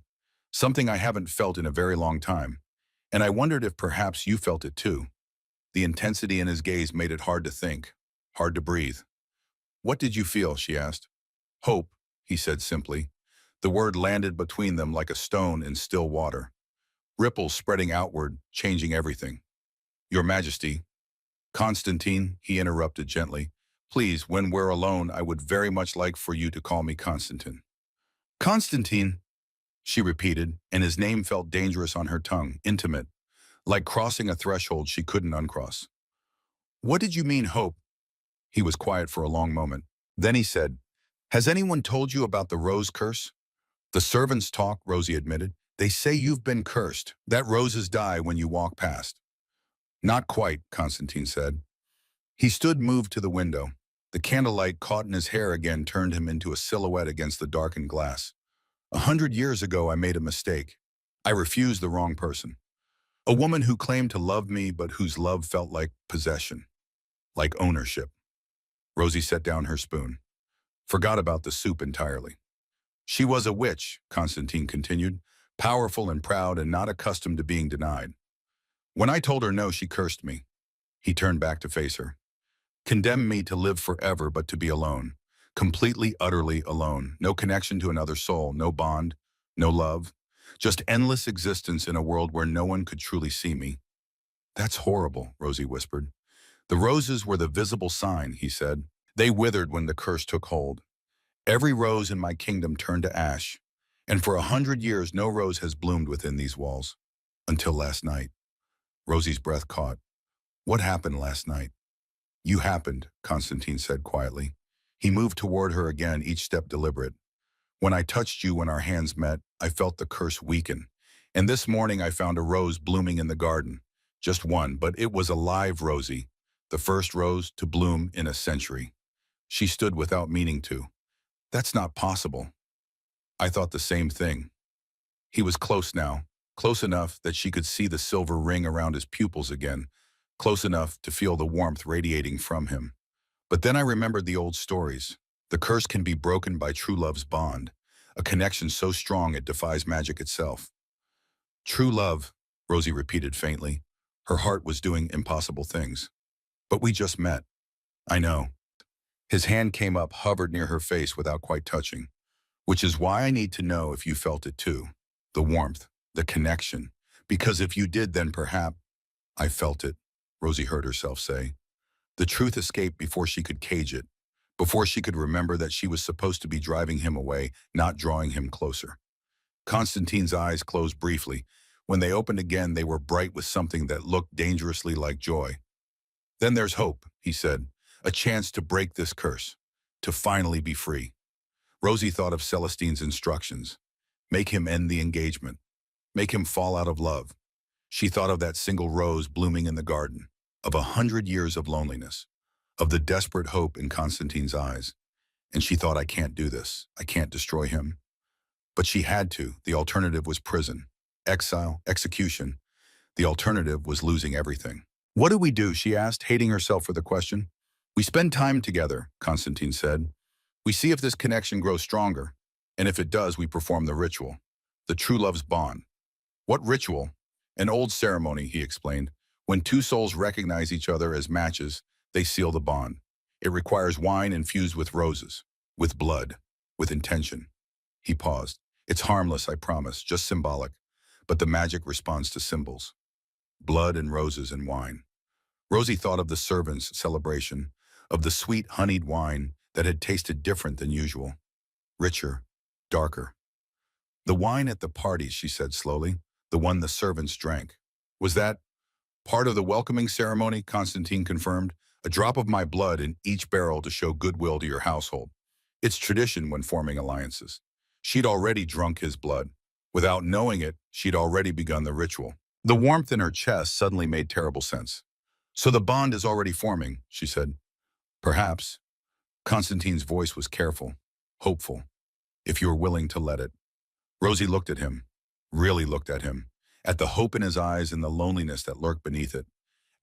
I haven't felt in a very long time, and I wondered if perhaps you felt it too. The intensity in his gaze made it hard to think, hard to breathe. What did you feel, she asked. Hope, he said simply. The word landed between them like a stone in still water. Ripples spreading outward, changing everything. Your Majesty. Constantine, he interrupted gently. Please, when we're alone, I would very much like for you to call me Constantine. Constantine, she repeated, and his name felt dangerous on her tongue, intimate, like crossing a threshold she couldn't uncross. What did you mean, Hope? He was quiet for a long moment. Then he said, Has anyone told you about the rose curse? The servants talk, Rosie admitted. They say you've been cursed, that roses die when you walk past. Not quite, Constantine said. He stood moved to the window. The candlelight caught in his hair again turned him into a silhouette against the darkened glass. 100 years ago, I made a mistake. I refused the wrong person. A woman who claimed to love me, but whose love felt like possession, like ownership. Rosie set down her spoon. Forgot about the soup entirely. She was a witch, Constantine continued, powerful and proud and not accustomed to being denied. When I told her no, she cursed me. He turned back to face her. Condemned me to live forever but to be alone. Completely, utterly alone. No connection to another soul, no bond, no love. Just endless existence in a world where no one could truly see me. That's horrible, Rosie whispered. The roses were the visible sign, he said. They withered when the curse took hold. Every rose in my kingdom turned to ash, and for 100 years no rose has bloomed within these walls. Until last night. Rosie's breath caught. What happened last night? You happened, Constantine said quietly. He moved toward her again, each step deliberate. When I touched you when our hands met, I felt the curse weaken. And this morning I found a rose blooming in the garden. Just one, but it was a live Rosie. The first rose to bloom in a century. She stood without meaning to. That's not possible. I thought the same thing. He was close now, close enough that she could see the silver ring around his pupils again, close enough to feel the warmth radiating from him. But then I remembered the old stories. The curse can be broken by true love's bond, a connection so strong it defies magic itself. True love, Rosie repeated faintly. Her heart was doing impossible things. But we just met. I know. His hand came up, hovered near her face without quite touching. Which is why I need to know if you felt it too. The warmth, the connection. Because if you did, then perhaps— I felt it, Rosie heard herself say. The truth escaped before she could cage it. before she could remember that she was supposed to be driving him away, not drawing him closer. Constantine's eyes closed briefly. When they opened again, they were bright with something that looked dangerously like joy. "Then there's hope," he said, "a chance to break this curse, to finally be free." Rosie thought of Celestine's instructions. Make him end the engagement. Make him fall out of love. She thought of that single rose blooming in the garden, of 100 years of loneliness, of the desperate hope in Constantine's eyes. And she thought, I can't do this. I can't destroy him. But she had to. The alternative was prison, exile, execution. The alternative was losing everything. "What do we do?" she asked, hating herself for the question. "We spend time together," Constantine said. "We see if this connection grows stronger. And if it does, we perform the ritual. The true love's bond." "What ritual?" "An old ceremony," he explained. "When two souls recognize each other as matches, they seal the bond. It requires wine infused with roses, with blood, with intention." He paused. "It's harmless, I promise, just symbolic. But the magic responds to symbols. Blood and roses and wine." Rosie thought of the servants' celebration, of the sweet honeyed wine that had tasted different than usual. Richer, darker. "The wine at the parties," she said slowly, "the one the servants drank. Was that part of the welcoming ceremony?" Constantine confirmed. "A drop of my blood in each barrel to show goodwill to your household. It's tradition when forming alliances." She'd already drunk his blood. Without knowing it, she'd already begun the ritual. The warmth in her chest suddenly made terrible sense. "So the bond is already forming," she said. "Perhaps." Constantine's voice was careful, hopeful. "If you're willing to let it." Rosie looked at him, really looked at him, at the hope in his eyes and the loneliness that lurked beneath it.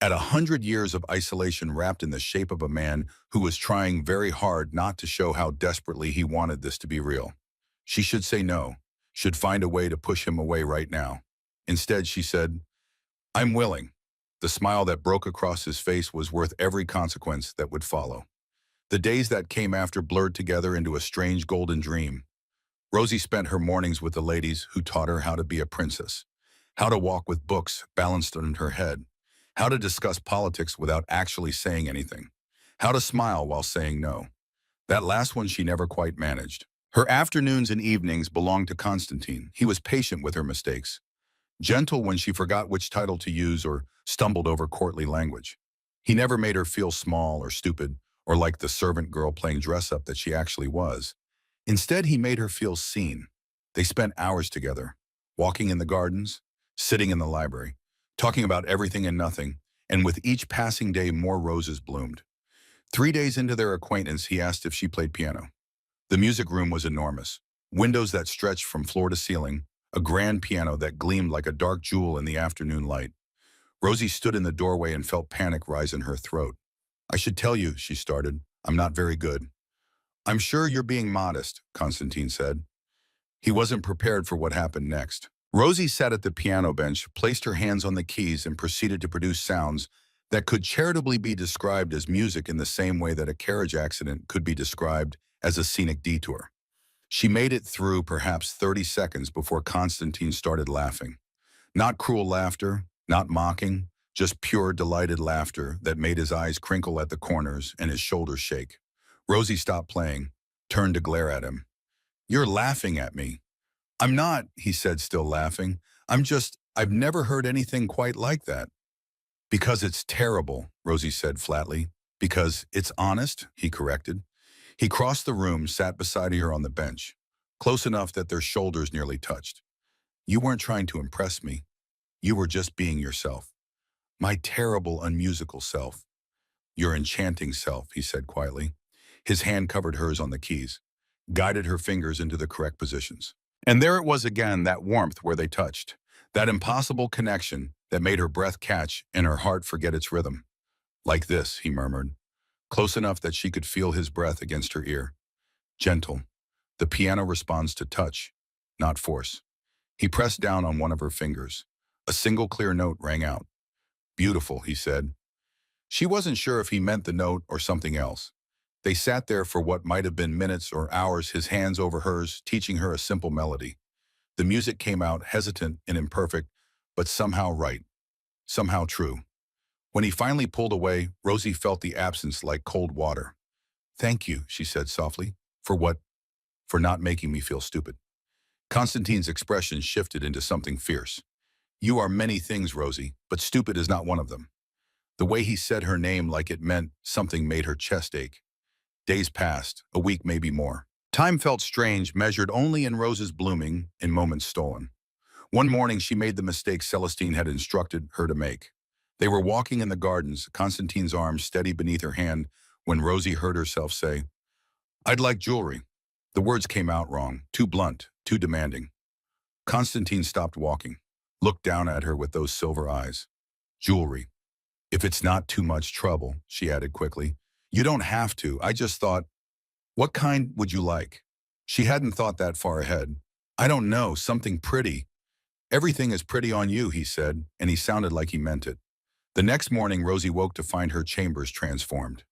At 100 years of isolation wrapped in the shape of a man who was trying very hard not to show how desperately he wanted this to be real. She should say no, should find a way to push him away right now. Instead, she said, "I'm willing." The smile that broke across his face was worth every consequence that would follow. The days that came after blurred together into a strange golden dream. Rosie spent her mornings with the ladies who taught her how to be a princess, how to walk with books balanced on her head, how to discuss politics without actually saying anything, how to smile while saying no. That last one she never quite managed. Her afternoons and evenings belonged to Constantine. He was patient with her mistakes, gentle when she forgot which title to use or stumbled over courtly language. He never made her feel small or stupid or like the servant girl playing dress-up that she actually was. Instead, he made her feel seen. They spent hours together, walking in the gardens, sitting in the library, talking about everything and nothing, and with each passing day more roses bloomed. 3 days into their acquaintance, he asked if she played piano. The music room was enormous, windows that stretched from floor to ceiling, a grand piano that gleamed like a dark jewel in the afternoon light. Rosie stood in the doorway and felt panic rise in her throat. "I should tell you," she started, "I'm not very good." "I'm sure you're being modest," Constantine said. He wasn't prepared for what happened next. Rosie sat at the piano bench, placed her hands on the keys, and proceeded to produce sounds that could charitably be described as music in the same way that a carriage accident could be described as a scenic detour. She made it through perhaps 30 seconds before Constantine started laughing. Not cruel laughter, not mocking, just pure, delighted laughter that made his eyes crinkle at the corners and his shoulders shake. Rosie stopped playing, turned to glare at him. "You're laughing at me." "I'm not," he said, still laughing. I've never heard anything quite like that." "Because it's terrible," Rosie said flatly. "Because it's honest," he corrected. He crossed the room, sat beside her on the bench, close enough that their shoulders nearly touched. "You weren't trying to impress me. You were just being yourself. My terrible, unmusical self." "Your enchanting self," he said quietly. His hand covered hers on the keys, guided her fingers into the correct positions. And there it was again, that warmth where they touched, that impossible connection that made her breath catch and her heart forget its rhythm. "Like this," he murmured, close enough that she could feel his breath against her ear. Gentle. The piano responds to touch, not force. He pressed down on one of her fingers. A single clear note rang out. "Beautiful," he said. She wasn't sure if he meant the note or something else. They sat there for what might have been minutes or hours, his hands over hers, teaching her a simple melody. The music came out hesitant and imperfect, but somehow right, somehow true. When he finally pulled away, Rosie felt the absence like cold water. Thank you, she said softly. For what? For not making me feel stupid. Constantine's expression shifted into something fierce. You are many things, Rosie, but stupid is not one of them. The way he said her name like it meant something made her chest ache. Days passed, a week, maybe more. Time felt strange, measured only in roses blooming, in moments stolen. One morning, she made the mistake Celestine had instructed her to make. They were walking in the gardens, Constantine's arms steady beneath her hand, when Rosie heard herself say, I'd like jewelry. The words came out wrong, too blunt, too demanding. Constantine stopped walking, looked down at her with those silver eyes. Jewelry. If it's not too much trouble, she added quickly. You don't have to. I just thought, what kind would you like? She hadn't thought that far ahead. I don't know, something pretty. Everything is pretty on you, he said, and he sounded like he meant it. The next morning, Rosie woke to find her chambers transformed.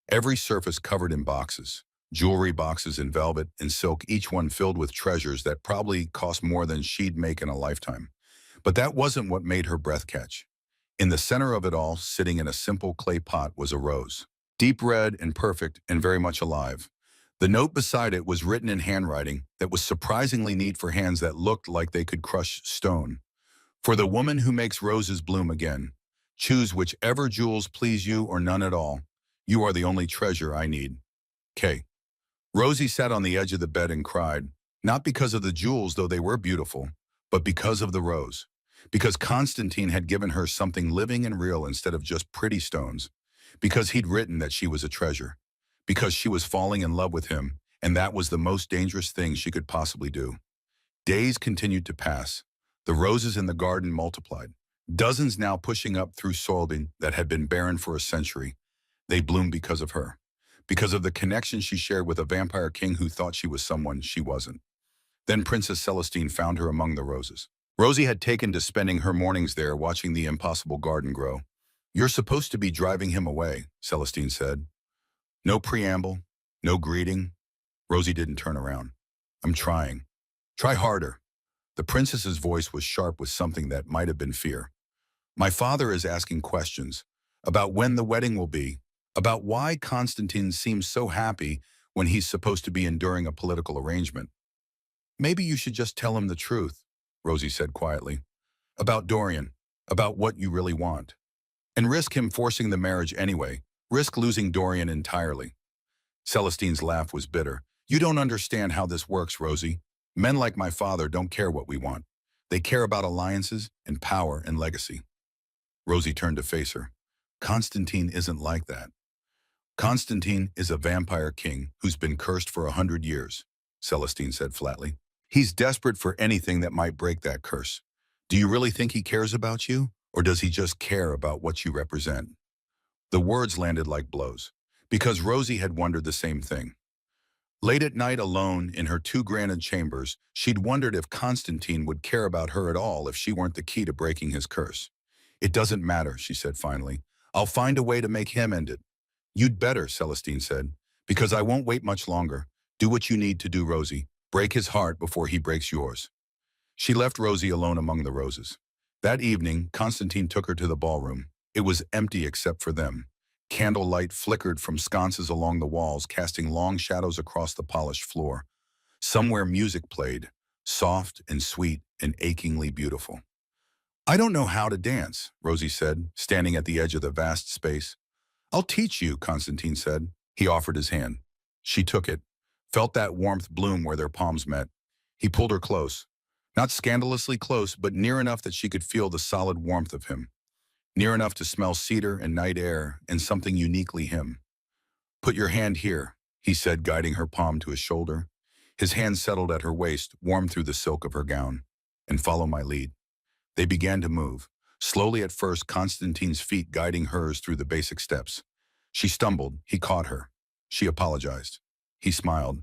Every surface covered in boxes. Jewelry boxes in velvet and silk, each one filled with treasures that probably cost more than she'd make in a lifetime. But that wasn't what made her breath catch. In the center of it all, sitting in a simple clay pot, was a rose. Deep red and perfect and very much alive. The note beside it was written in handwriting that was surprisingly neat for hands that looked like they could crush stone. For the woman who makes roses bloom again, choose whichever jewels please you or none at all. You are the only treasure I need. K. Rosie sat on the edge of the bed and cried, not because of the jewels, though they were beautiful, but because of the rose. Because Constantine had given her something living and real instead of just pretty stones. Because he'd written that she was a treasure. Because she was falling in love with him, and that was the most dangerous thing she could possibly do. Days continued to pass. The roses in the garden multiplied, dozens now pushing up through soil that had been barren for a century. They bloomed because of her, because of the connection she shared with a vampire king who thought she was someone she wasn't. Then Princess Celestine found her among the roses. Rosie had taken to spending her mornings there watching the impossible garden grow. You're supposed to be driving him away, Celestine said. No preamble, no greeting. Rosie didn't turn around. I'm trying. Try harder. The princess's voice was sharp with something that might have been fear. My father is asking questions about when the wedding will be, about why Constantine seems so happy when he's supposed to be enduring a political arrangement. Maybe you should just tell him the truth, Rosie said quietly, about Dorian, about what you really want. And risk him forcing the marriage anyway, risk losing Dorian entirely. Celestine's laugh was bitter. You don't understand how this works, Rosie. Men like my father don't care what we want. They care about alliances and power and legacy. Rosie turned to face her. Constantine isn't like that. Constantine is a vampire king who's been cursed for 100 years, Celestine said flatly. He's desperate for anything that might break that curse. Do you really think he cares about you, or does he just care about what you represent? The words landed like blows, because Rosie had wondered the same thing. Late at night, alone in her two granite chambers, she'd wondered if Constantine would care about her at all if she weren't the key to breaking his curse. It doesn't matter, she said finally. I'll find a way to make him end it. You'd better, Celestine said, because I won't wait much longer. Do what you need to do, Rosie. Break his heart before he breaks yours. She left Rosie alone among the roses. That evening, Constantine took her to the ballroom. It was empty except for them. Candlelight flickered from sconces along the walls, casting long shadows across the polished floor. Somewhere music played, soft and sweet and achingly beautiful. I don't know how to dance, Rosie said, standing at the edge of the vast space. I'll teach you, Constantine said. He offered his hand. She took it, felt that warmth bloom where their palms met. He pulled her close. Not scandalously close, but near enough that she could feel the solid warmth of him. Near enough to smell cedar and night air and something uniquely him. Put your hand here, he said, guiding her palm to his shoulder. His hand settled at her waist, warm through the silk of her gown. And follow my lead. They began to move, slowly at first, Constantine's feet guiding hers through the basic steps. She stumbled. He caught her. She apologized. He smiled.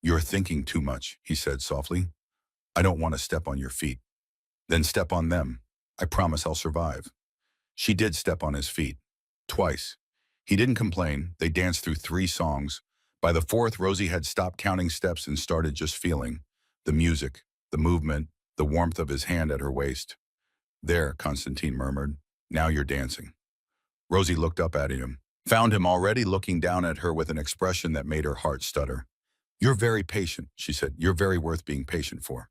You're thinking too much, he said softly. I don't want to step on your feet. Then step on them. I promise I'll survive. She did step on his feet. Twice. He didn't complain. They danced through 3 songs. By the 4th, Rosie had stopped counting steps and started just feeling. The music, the movement, the warmth of his hand at her waist. There, Constantine murmured. Now you're dancing. Rosie looked up at him. found him already looking down at her with an expression that made her heart stutter. "You're very patient," she said. "You're very worth being patient for."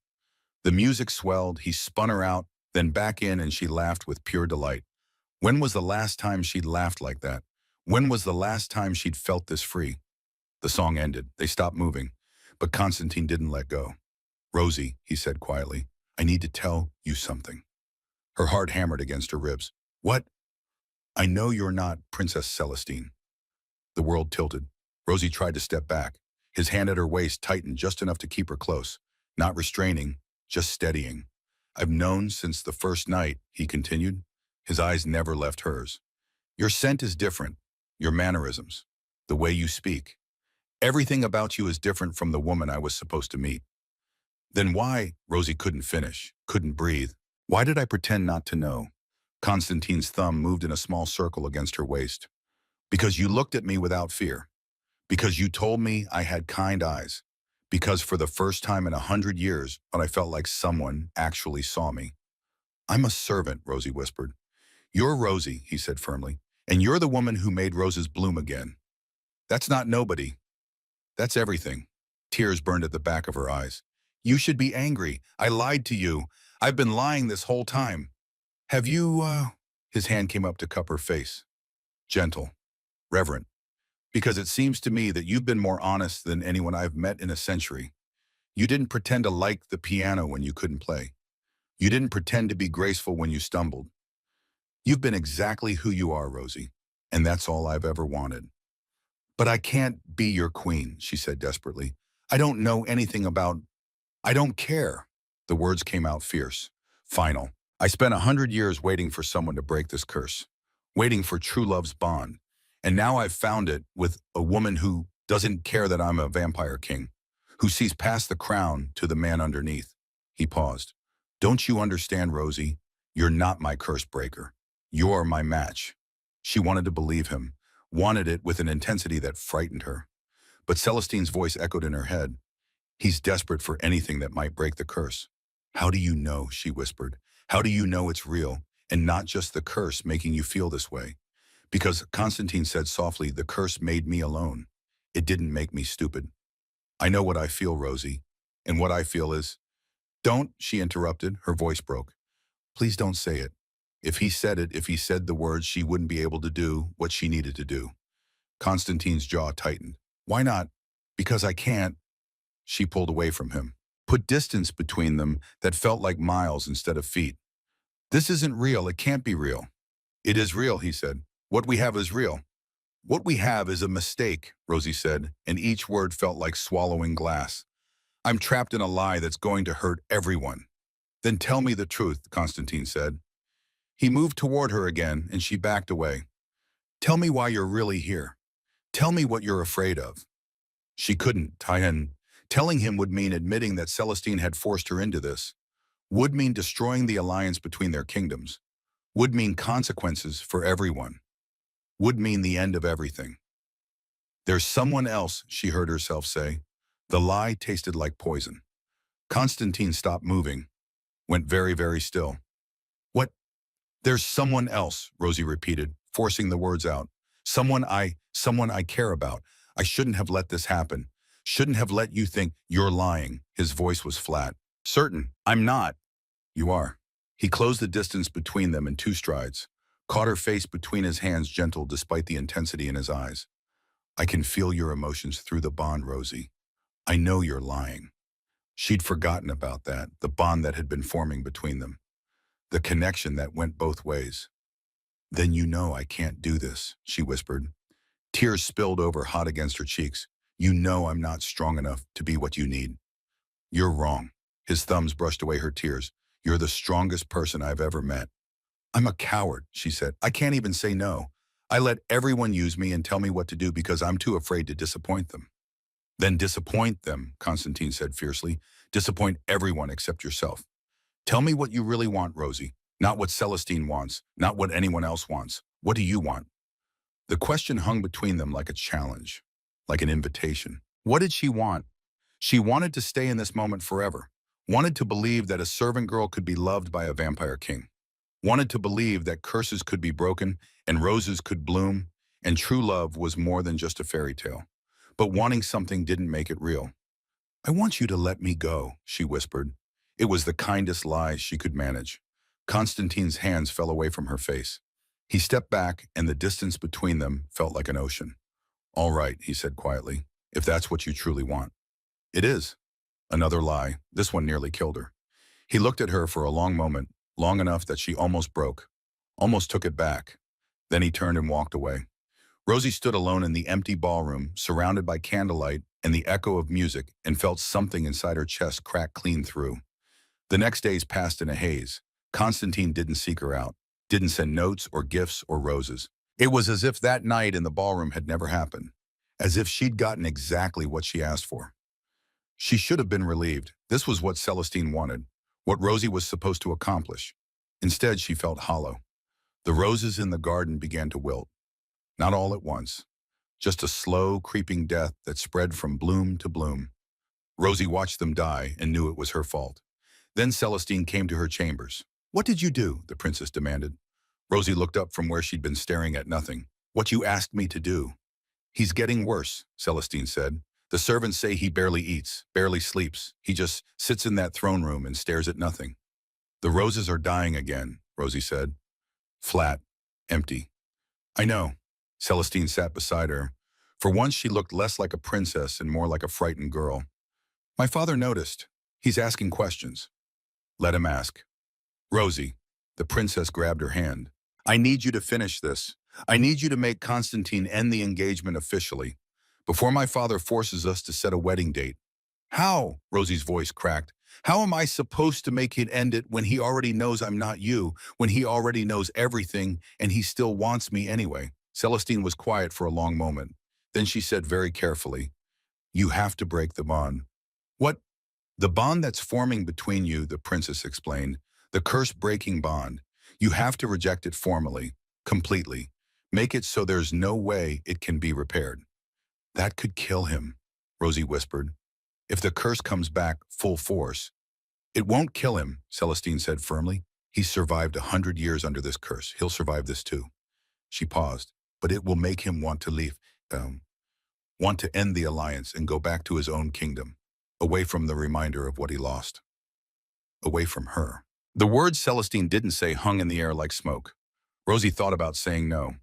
The music swelled, he spun her out, then back in, and she laughed with pure delight. When was the last time she'd laughed like that? When was the last time she'd felt this free? The song ended. They stopped moving, but Constantine didn't let go. "Rosie," he said quietly, "I need to tell you something." Her heart hammered against her ribs. "What?" "I know you're not Princess Celestine." The world tilted. Rosie tried to step back. His hand at her waist tightened just enough to keep her close, not restraining, just steadying. "I've known since the first night," he continued. His eyes never left hers. "Your scent is different. Your mannerisms. The way you speak. Everything about you is different from the woman I was supposed to meet." "Then why?" Rosie couldn't finish, couldn't breathe. "Why did I pretend not to know?" Constantine's thumb moved in a small circle against her waist. "Because you looked at me without fear. Because you told me I had kind eyes. Because for the first time in 100 years, when I felt like someone actually saw me." "I'm a servant," Rosie whispered. "You're Rosie," he said firmly, "and you're the woman who made roses bloom again. That's not nobody. That's everything." Tears burned at the back of her eyes. "You should be angry. I lied to you. I've been lying this whole time. Have you?" His hand came up to cup her face. Gentle, reverent. "Because it seems to me that you've been more honest than anyone I've met in a century. You didn't pretend to like the piano when you couldn't play. You didn't pretend to be graceful when you stumbled. You've been exactly who you are, Rosie, and that's all I've ever wanted." "But I can't be your queen," she said desperately. "I don't know anything about. I don't care." The words came out fierce, final. "I spent 100 years waiting for someone to break this curse, waiting for true love's bond. And now I've found it with a woman who doesn't care that I'm a vampire king, who sees past the crown to the man underneath." He paused. "Don't you understand, Rosie? You're not my curse breaker. You're my match." She wanted to believe him, wanted it with an intensity that frightened her. But Celestine's voice echoed in her head. "He's desperate for anything that might break the curse." "How do you know?" she whispered. "How do you know it's real, and not just the curse making you feel this way?" "Because," Constantine said softly, "the curse made me alone. It didn't make me stupid. I know what I feel, Rosie, and what I feel is—" "Don't," she interrupted, her voice broke. "Please don't say it. If he said it, if he said the words, she wouldn't be able to do what she needed to do." Constantine's jaw tightened. "Why not?" "Because I can't." She pulled away from him, put distance between them that felt like miles instead of feet. "This isn't real. It can't be real." "It is real," he said. "What we have is real." "What we have is a mistake," Rosie said, and each word felt like swallowing glass. "I'm trapped in a lie that's going to hurt everyone." "Then tell me the truth," Constantine said. He moved toward her again, and she backed away. "Tell me why you're really here. Tell me what you're afraid of." She couldn't, Tyen. Telling him would mean admitting that Celestine had forced her into this, would mean destroying the alliance between their kingdoms, would mean consequences for everyone, would mean the end of everything. "There's someone else," she heard herself say. The lie tasted like poison. Constantine stopped moving, went very, very still. "What?" "There's someone else," Rosie repeated, forcing the words out. Someone I care about. I shouldn't have let this happen. Shouldn't have let you think." "You're lying." His voice was flat. "Certain. I'm not." "You are." He closed the distance between them in 2 strides, caught her face between his hands, gentle despite the intensity in his eyes. "I can feel your emotions through the bond, Rosie. I know you're lying." She'd forgotten about that, the bond that had been forming between them, the connection that went both ways. "Then you know I can't do this," she whispered. Tears spilled over hot against her cheeks. "You know I'm not strong enough to be what you need." "You're wrong." His thumbs brushed away her tears. "You're the strongest person I've ever met." "I'm a coward," she said. "I can't even say no. I let everyone use me and tell me what to do because I'm too afraid to disappoint them." "Then disappoint them," Constantine said fiercely. "Disappoint everyone except yourself. Tell me what you really want, Rosie. Not what Celestine wants, not what anyone else wants. What do you want?" The question hung between them like a challenge, like an invitation. What did she want? She wanted to stay in this moment forever, wanted to believe that a servant girl could be loved by a vampire king, wanted to believe that curses could be broken and roses could bloom, and true love was more than just a fairy tale. But wanting something didn't make it real. "I want you to let me go," she whispered. It was the kindest lie she could manage. Constantine's hands fell away from her face. He stepped back, and the distance between them felt like an ocean. "All right," he said quietly, "if that's what you truly want." "It is." Another lie. This one nearly killed her. He looked at her for a long moment, long enough that she almost broke, almost took it back. Then he turned and walked away. Rosie stood alone in the empty ballroom, surrounded by candlelight and the echo of music, and felt something inside her chest crack clean through. The next days passed in a haze. Constantine didn't seek her out, didn't send notes or gifts or roses. It was as if that night in the ballroom had never happened, as if she'd gotten exactly what she asked for. She should have been relieved. This was what Celestine wanted, what Rosie was supposed to accomplish. Instead, she felt hollow. The roses in the garden began to wilt. Not all at once, just a slow, creeping death that spread from bloom to bloom. Rosie watched them die and knew it was her fault. Then Celestine came to her chambers. "What did you do?" the princess demanded. Rosie looked up from where she'd been staring at nothing. "What you asked me to do." "He's getting worse," Celestine said. "The servants say he barely eats, barely sleeps. He just sits in that throne room and stares at nothing." "The roses are dying again," Rosie said. Flat, empty. "I know." Celestine sat beside her. For once she looked less like a princess and more like a frightened girl. "My father noticed. He's asking questions." "Let him ask." "Rosie," the princess grabbed her hand. "I need you to finish this. I need you to make Constantine end the engagement officially, before my father forces us to set a wedding date." "How?" Rosie's voice cracked. "How am I supposed to make it end it when he already knows I'm not you, when he already knows everything and he still wants me anyway?" Celestine was quiet for a long moment. Then she said very carefully, "You have to break the bond." "What?" "The bond that's forming between you," the princess explained. "The curse-breaking bond. You have to reject it formally, completely. Make it so there's no way it can be repaired." "That could kill him," Rosie whispered. "If the curse comes back full force." "It won't kill him," Celestine said firmly. "He's survived 100 years under this curse. He'll survive this too." She paused. "But it will make him want to leave, want to end the alliance and go back to his own kingdom, away from the reminder of what he lost, away from her." The words Celestine didn't say hung in the air like smoke. Rosie thought about saying no.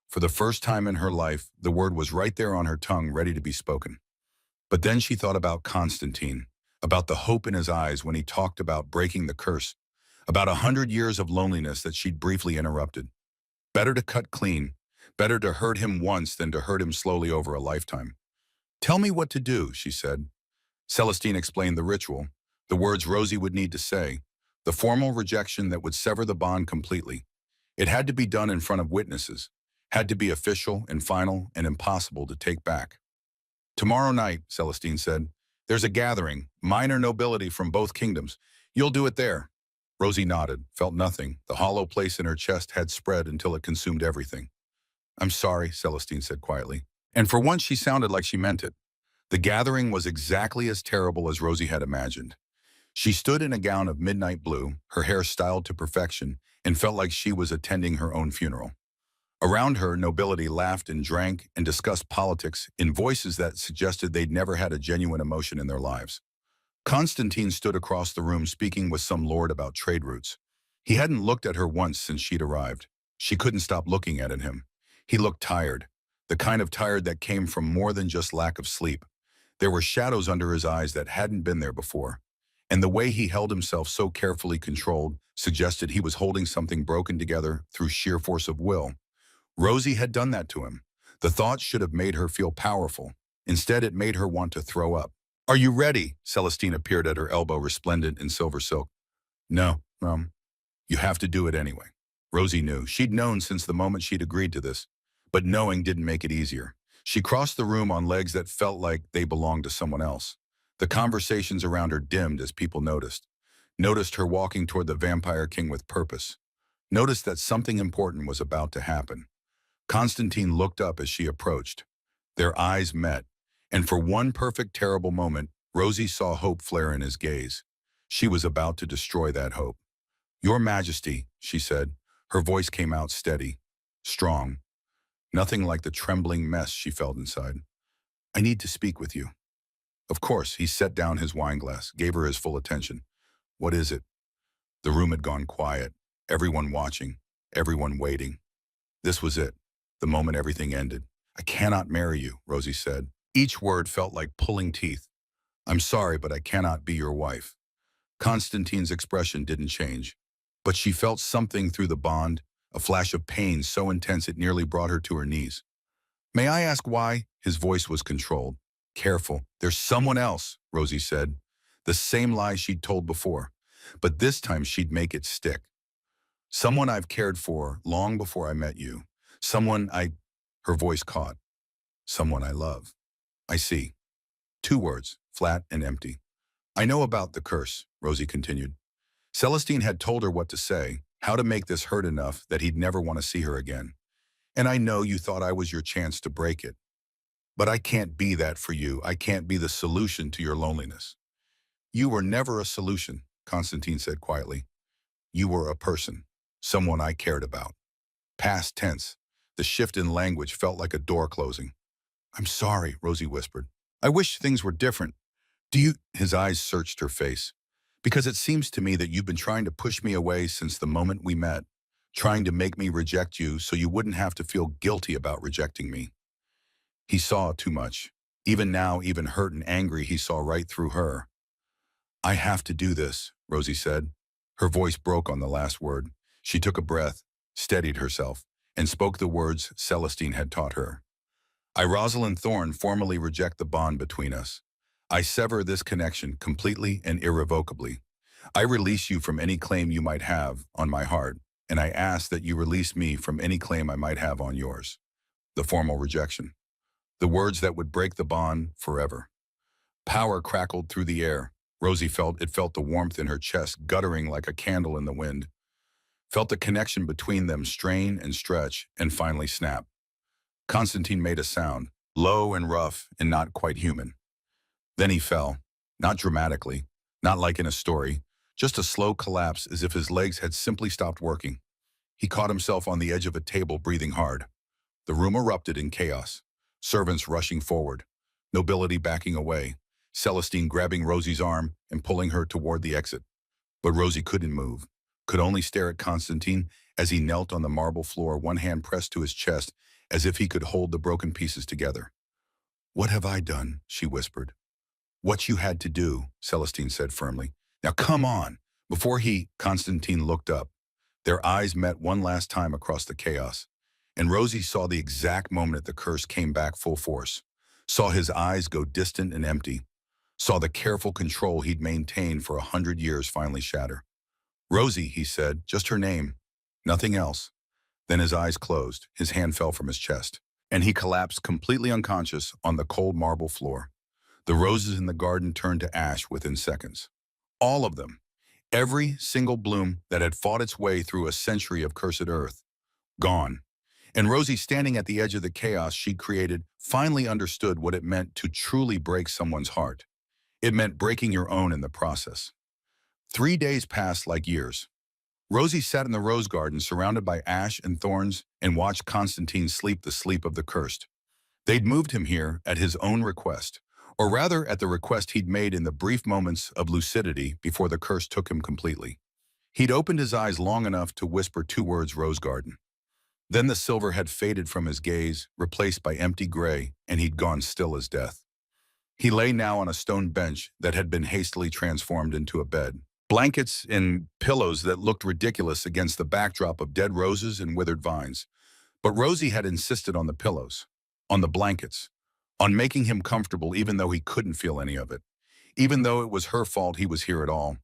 For the first time in her life, the word was right there on her tongue, ready to be spoken. But then she thought about Constantine, about the hope in his eyes when he talked about breaking the curse, about 100 years of loneliness that she'd briefly interrupted. Better to cut clean, better to hurt him once than to hurt him slowly over a lifetime. "Tell me what to do," she said. Celestine explained the ritual, the words Rosie would need to say, the formal rejection that would sever the bond completely. It had to be done in front of witnesses, had to be official and final and impossible to take back. "Tomorrow night," Celestine said, "there's a gathering, minor nobility from both kingdoms. You'll do it there." Rosie nodded, felt nothing. The hollow place in her chest had spread until it consumed everything. "I'm sorry," Celestine said quietly. And for once she sounded like she meant it. The gathering was exactly as terrible as Rosie had imagined. She stood in a gown of midnight blue, her hair styled to perfection, and felt like she was attending her own funeral. Around her, nobility laughed and drank and discussed politics in voices that suggested they'd never had a genuine emotion in their lives. Constantine stood across the room speaking with some lord about trade routes. He hadn't looked at her once since she'd arrived. She couldn't stop looking at him. He looked tired, the kind of tired that came from more than just lack of sleep. There were shadows under his eyes that hadn't been there before. And the way he held himself so carefully controlled suggested he was holding something broken together through sheer force of will. Rosie had done that to him. The thought should have made her feel powerful. Instead, it made her want to throw up. "Are you ready?" Celestine appeared at her elbow, resplendent in silver silk. "No, you have to do it anyway." Rosie knew. She'd known since the moment she'd agreed to this. But knowing didn't make it easier. She crossed the room on legs that felt like they belonged to someone else. The conversations around her dimmed as people noticed her walking toward the Vampire King with purpose, noticed that something important was about to happen. Constantine looked up as she approached. Their eyes met, and for one perfect terrible moment, Rosie saw hope flare in his gaze. She was about to destroy that hope. "Your Majesty," she said. Her voice came out steady, strong. Nothing like the trembling mess she felt inside. I need to speak with you. Of course, he set down his wine glass, gave her his full attention. What is it? The room had gone quiet. Everyone watching. Everyone waiting. This was it. The moment everything ended. I cannot marry you, Rosie said. Each word felt like pulling teeth. I'm sorry, but I cannot be your wife. Constantine's expression didn't change. But she felt something through the bond, a flash of pain so intense it nearly brought her to her knees. May I ask why? His voice was controlled. Careful. There's someone else, Rosie said. The same lie she'd told before. But this time she'd make it stick. Someone I've cared for long before I met you. Someone I... Her voice caught. Someone I love. I see. 2 words, flat and empty. I know about the curse, Rosie continued. Celestine had told her what to say, how to make this hurt enough that he'd never want to see her again. And I know you thought I was your chance to break it. But I can't be that for you. I can't be the solution to your loneliness. You were never a solution, Constantine said quietly. You were a person, someone I cared about. Past tense. The shift in language felt like a door closing. I'm sorry, Rosie whispered. I wish things were different. Do you... His eyes searched her face. Because it seems to me that you've been trying to push me away since the moment we met, trying to make me reject you so you wouldn't have to feel guilty about rejecting me. He saw too much. Even now, even hurt and angry, he saw right through her. I have to do this, Rosie said. Her voice broke on the last word. She took a breath, steadied herself, and spoke the words Celestine had taught her. I, Rosalind Thorne, formally reject the bond between us. I sever this connection completely and irrevocably. I release you from any claim you might have on my heart, and I ask that you release me from any claim I might have on yours. The formal rejection. The words that would break the bond forever. Power crackled through the air. Rosie felt the warmth in her chest guttering like a candle in the wind. Felt the connection between them strain and stretch and finally snap. Constantine made a sound, low and rough and not quite human. Then he fell, not dramatically, not like in a story, just a slow collapse as if his legs had simply stopped working. He caught himself on the edge of a table, breathing hard. The room erupted in chaos. Servants rushing forward, nobility backing away, Celestine grabbing Rosie's arm and pulling her toward the exit. But Rosie couldn't move, could only stare at Constantine as he knelt on the marble floor, one hand pressed to his chest as if he could hold the broken pieces together. What have I done? She whispered. What you had to do, Celestine said firmly. Now come on. Before Constantine looked up. Their eyes met one last time across the chaos. And Rosie saw the exact moment the curse came back full force. Saw his eyes go distant and empty. Saw the careful control he'd maintained for 100 years finally shatter. Rosie, he said, just her name. Nothing else. Then his eyes closed, his hand fell from his chest, and he collapsed completely unconscious on the cold marble floor. The roses in the garden turned to ash within seconds. All of them. Every single bloom that had fought its way through a century of cursed earth. Gone. And Rosie, standing at the edge of the chaos she'd created, finally understood what it meant to truly break someone's heart. It meant breaking your own in the process. 3 days passed like years. Rosie sat in the rose garden surrounded by ash and thorns and watched Constantine sleep the sleep of the cursed. They'd moved him here at his own request, or rather at the request he'd made in the brief moments of lucidity before the curse took him completely. He'd opened his eyes long enough to whisper 2 words, rose garden. Then the silver had faded from his gaze, replaced by empty gray, and he'd gone still as death. He lay now on a stone bench that had been hastily transformed into a bed. Blankets and pillows that looked ridiculous against the backdrop of dead roses and withered vines. But Rosie had insisted on the pillows, on the blankets, on making him comfortable even though he couldn't feel any of it, even though it was her fault he was here at all.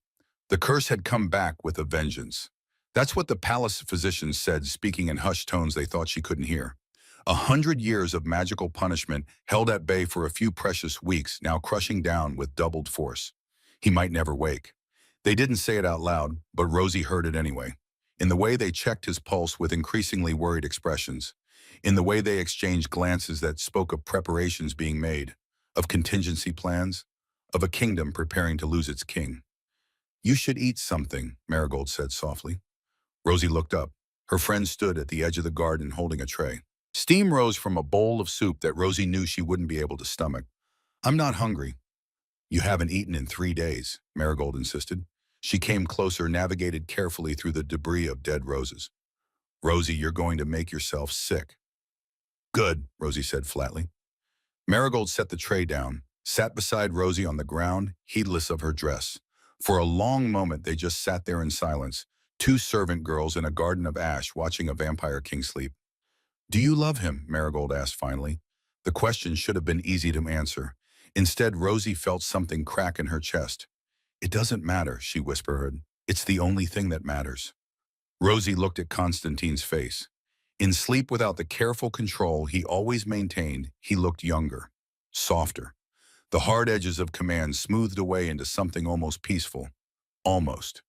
The curse had come back with a vengeance. That's what the palace physicians said, speaking in hushed tones they thought she couldn't hear. 100 years of magical punishment held at bay for a few precious weeks, now crushing down with doubled force. He might never wake. They didn't say it out loud, but Rosie heard it anyway. In the way they checked his pulse with increasingly worried expressions. In the way they exchanged glances that spoke of preparations being made, of contingency plans, of a kingdom preparing to lose its king. You should eat something, Marigold said softly. Rosie looked up. Her friend stood at the edge of the garden holding a tray. Steam rose from a bowl of soup that Rosie knew she wouldn't be able to stomach. I'm not hungry. You haven't eaten in 3 days, Marigold insisted. She came closer, navigated carefully through the debris of dead roses. Rosie, you're going to make yourself sick. Good, Rosie said flatly. Marigold set the tray down, sat beside Rosie on the ground, heedless of her dress. For a long moment, they just sat there in silence, two servant girls in a garden of ash watching a vampire king sleep. Do you love him? Marigold asked finally. The question should have been easy to answer. Instead, Rosie felt something crack in her chest. It doesn't matter, she whispered. It's the only thing that matters. Rosie looked at Constantine's face. In sleep without the careful control he always maintained, he looked younger, softer. The hard edges of command smoothed away into something almost peaceful. Almost.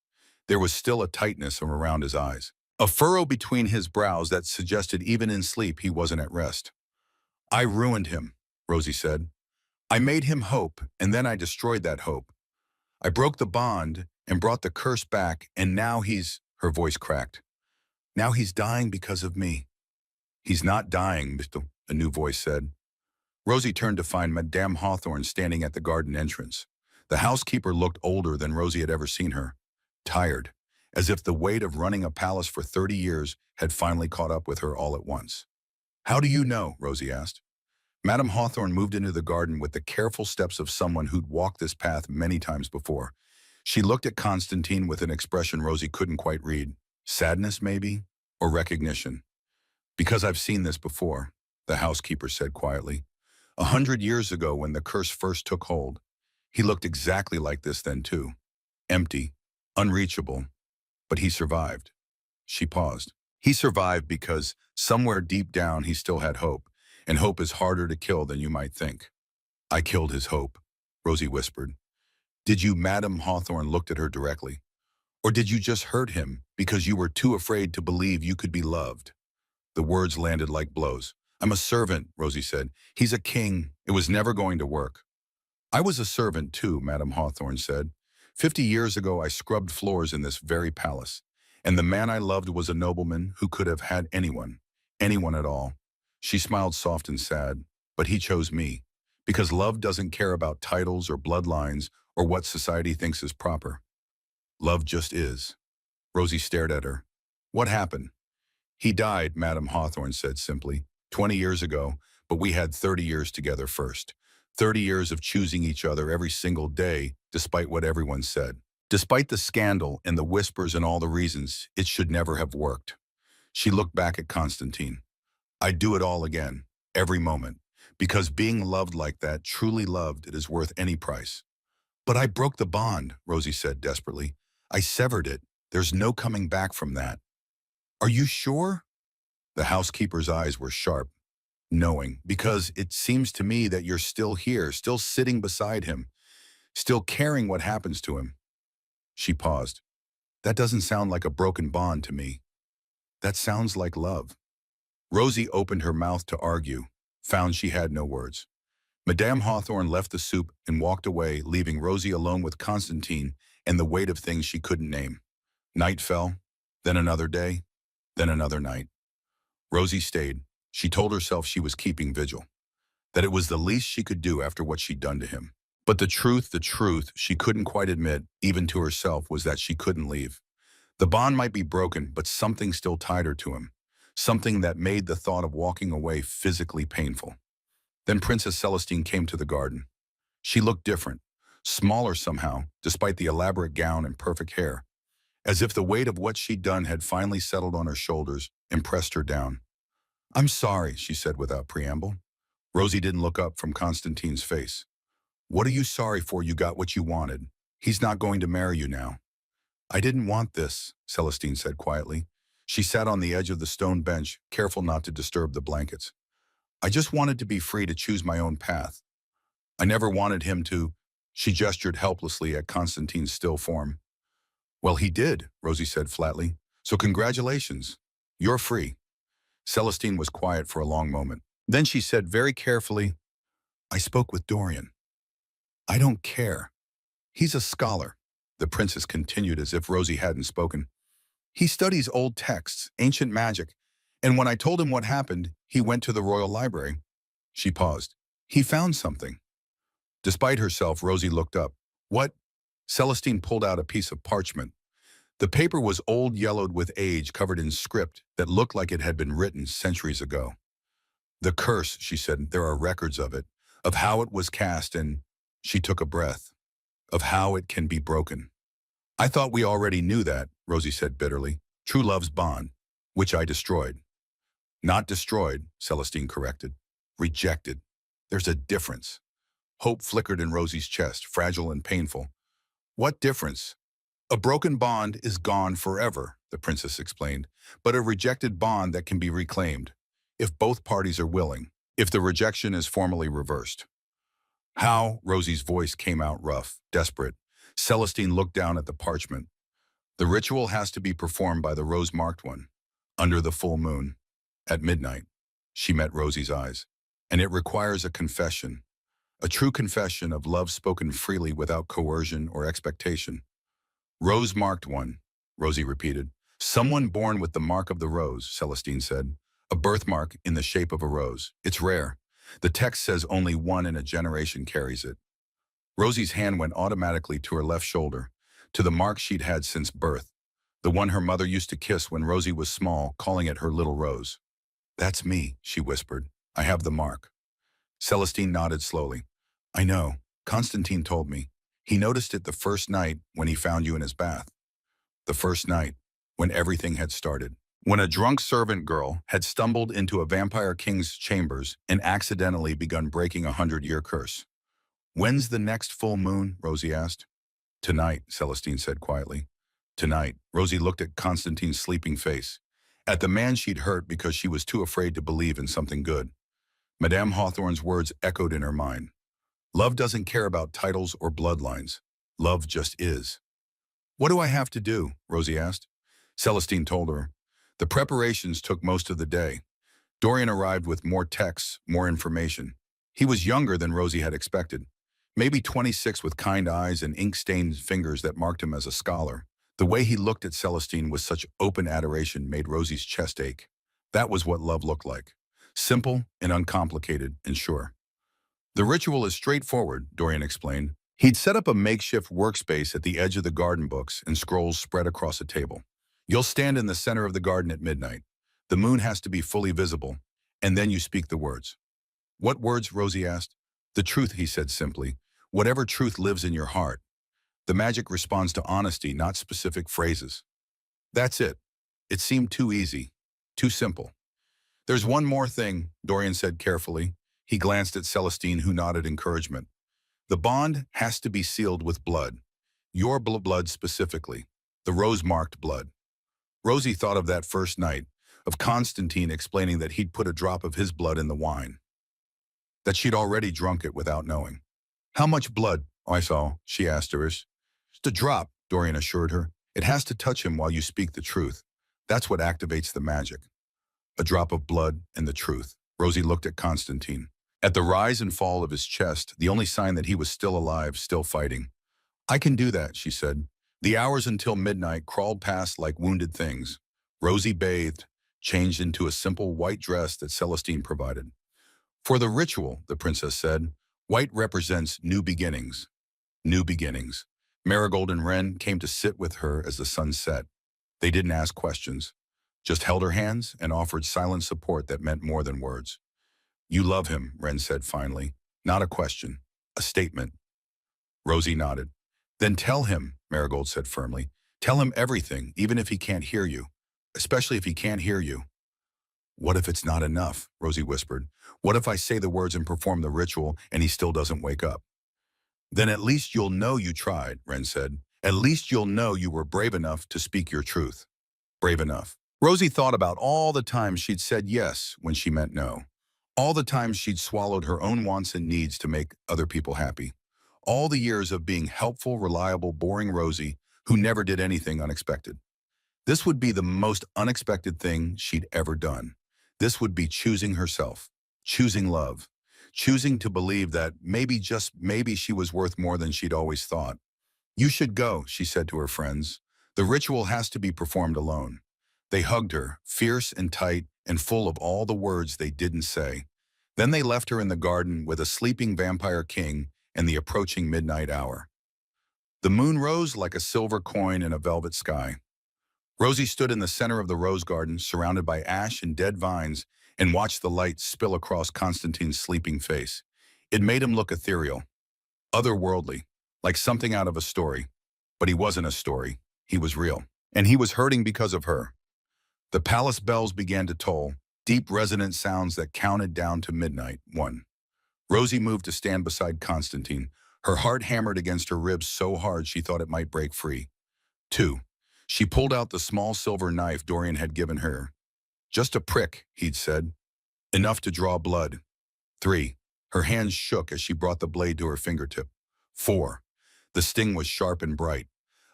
There was still a tightness around his eyes, a furrow between his brows that suggested even in sleep he wasn't at rest. I ruined him, Rosie said. I made him hope, and then I destroyed that hope. I broke the bond and brought the curse back, and now her voice cracked. Now he's dying because of me. He's not dying, a new voice said. Rosie turned to find Madame Hawthorne standing at the garden entrance. The housekeeper looked older than Rosie had ever seen her, tired, as if the weight of running a palace for 30 years had finally caught up with her all at once. How do you know? Rosie asked. Madame Hawthorne moved into the garden with the careful steps of someone who'd walked this path many times before. She looked at Constantine with an expression Rosie couldn't quite read. Sadness, maybe? Or recognition? Because I've seen this before, the housekeeper said quietly. 100 years ago when the curse first took hold. He looked exactly like this then too. Empty, unreachable. But he survived. She paused. He survived because somewhere deep down he still had hope, and hope is harder to kill than you might think. I killed his hope, Rosie whispered. Did you? Madame Hawthorne looked at her directly. Or did you just hurt him because you were too afraid to believe you could be loved? The words landed like blows. I'm a servant, Rosie said. He's a king. It was never going to work. I was a servant too, Madame Hawthorne said. 50 years ago I scrubbed floors in this very palace, and the man I loved was a nobleman who could have had anyone at all. She smiled soft and sad, but he chose me, because love doesn't care about titles or bloodlines or what society thinks is proper. Love just is. Rosie stared at her. What happened? He died, Madame Hawthorne said simply, 20 years ago, but we had 30 years together first. 30 years of choosing each other every single day, despite what everyone said. Despite the scandal and the whispers and all the reasons, it should never have worked. She looked back at Constantine. I'd do it all again, every moment, because being loved like that, truly loved, it is worth any price. But I broke the bond, Rosie said desperately. I severed it. There's no coming back from that. Are you sure? The housekeeper's eyes were sharp, knowing, because it seems to me that you're still here, still sitting beside him, still caring what happens to him. She paused. That doesn't sound like a broken bond to me. That sounds like love. Rosie opened her mouth to argue, found she had no words. Madame Hawthorne left the soup and walked away, leaving Rosie alone with Constantine and the weight of things she couldn't name. Night fell, then another day, then another night. Rosie stayed. She told herself she was keeping vigil, that it was the least she could do after what she'd done to him. But the truth she couldn't quite admit, even to herself, was that she couldn't leave. The bond might be broken, but something still tied her to him, something that made the thought of walking away physically painful. Then Princess Celestine came to the garden. She looked different, smaller somehow, despite the elaborate gown and perfect hair, as if the weight of what she'd done had finally settled on her shoulders and pressed her down. I'm sorry, she said without preamble. Rosie didn't look up from Constantine's face. What are you sorry for? You got what you wanted. He's not going to marry you now. I didn't want this, Celestine said quietly. She sat on the edge of the stone bench, careful not to disturb the blankets. I just wanted to be free to choose my own path. I never wanted him to. She gestured helplessly at Constantine's still form. Well, he did, Rosie said flatly. So congratulations. You're free. Celestine was quiet for a long moment. Then she said very carefully, I spoke with Dorian. I don't care. He's a scholar, the princess continued as if Rosie hadn't spoken. He studies old texts, ancient magic, And when I told him what happened, he went to the Royal Library. She paused. He found something. Despite herself, Rosie looked up. What? Celestine pulled out a piece of parchment. The paper was old, yellowed with age, covered in script that looked like it had been written centuries ago. The curse, she said, there are records of it, of how it was cast, and she took a breath, of how it can be broken. I thought we already knew that, Rosie said bitterly. True love's bond, which I destroyed. Not destroyed, Celestine corrected. Rejected. There's a difference. Hope flickered in Rosie's chest, fragile and painful. What difference? A broken bond is gone forever, the princess explained, but a rejected bond that can be reclaimed, if both parties are willing, if the rejection is formally reversed. How? Rosie's voice came out rough, desperate. Celestine looked down at the parchment. The ritual has to be performed by the rose-marked one, under the full moon, at midnight. She met Rosie's eyes. And it requires a confession, a true confession of love spoken freely without coercion or expectation. Rose-marked one, Rosie repeated. Someone born with the mark of the rose, Celestine said. A birthmark in the shape of a rose. It's rare. The text says only one in a generation carries it. Rosie's hand went automatically to her left shoulder, to the mark she'd had since birth, the one her mother used to kiss when Rosie was small, calling it her little rose. That's me, she whispered. I have the mark. Celestine nodded slowly. I know. Constantine told me. He noticed it the first night when he found you in his bath. The first night, when everything had started. When a drunk servant girl had stumbled into a vampire king's chambers and accidentally begun breaking a 100-year curse. When's the next full moon? Rosie asked. Tonight, Celestine said quietly. Tonight, Rosie looked at Constantine's sleeping face, at the man she'd hurt because she was too afraid to believe in something good. Madame Hawthorne's words echoed in her mind. Love doesn't care about titles or bloodlines. Love just is. What do I have to do? Rosie asked. Celestine told her. The preparations took most of the day. Dorian arrived with more texts, more information. He was younger than Rosie had expected. Maybe 26 with kind eyes and ink-stained fingers that marked him as a scholar. The way he looked at Celestine with such open adoration made Rosie's chest ache. That was what love looked like. Simple and uncomplicated and sure. The ritual is straightforward, Dorian explained. He'd set up a makeshift workspace at the edge of the garden, books and scrolls spread across a table. You'll stand in the center of the garden at midnight. The moon has to be fully visible, and then you speak the words. What words? Rosie asked. The truth, he said simply. Whatever truth lives in your heart. The magic responds to honesty, not specific phrases. That's it. It seemed too easy, too simple. There's one more thing, Dorian said carefully. He glanced at Celestine, who nodded encouragement. The bond has to be sealed with blood. Your blood specifically. The rose-marked blood. Rosie thought of that first night, of Constantine explaining that he'd put a drop of his blood in the wine. That she'd already drunk it without knowing. How much blood? I saw, she asked her. Just a drop, Dorian assured her. It has to touch him while you speak the truth. That's what activates the magic. A drop of blood and the truth. Rosie looked at Constantine. At the rise and fall of his chest, the only sign that he was still alive, still fighting. I can do that, she said. The hours until midnight crawled past like wounded things. Rosie bathed, changed into a simple white dress that Celestine provided. For the ritual, the princess said, white represents new beginnings. New beginnings. Marigold and Wren came to sit with her as the sun set. They didn't ask questions, just held her hands and offered silent support that meant more than words. You love him, Wren said finally. Not a question, a statement. Rosie nodded. Then tell him, Marigold said firmly. Tell him everything, even if he can't hear you. Especially if he can't hear you. What if it's not enough? Rosie whispered. What if I say the words and perform the ritual and he still doesn't wake up? Then at least you'll know you tried, Wren said. At least you'll know you were brave enough to speak your truth. Brave enough. Rosie thought about all the times she'd said yes when she meant no. All the times she'd swallowed her own wants and needs to make other people happy. All the years of being helpful, reliable, boring Rosie who never did anything unexpected. This would be the most unexpected thing she'd ever done. This would be choosing herself, choosing love, choosing to believe that maybe, just maybe, she was worth more than she'd always thought. You should go, she said to her friends. The ritual has to be performed alone. They hugged her, fierce and tight, and full of all the words they didn't say. Then they left her in the garden with a sleeping vampire king and the approaching midnight hour. The moon rose like a silver coin in a velvet sky. Rosie stood in the center of the rose garden, surrounded by ash and dead vines, and watched the light spill across Constantine's sleeping face. It made him look ethereal, otherworldly, like something out of a story. But he wasn't a story. He was real. And he was hurting because of her. The palace bells began to toll, deep resonant sounds that counted down to midnight. 1. Rosie moved to stand beside Constantine, her heart hammered against her ribs so hard she thought it might break free. 2. She pulled out the small silver knife Dorian had given her. Just a prick, he'd said. Enough to draw blood. 3. Her hands shook as she brought the blade to her fingertip. 4. The sting was sharp and bright.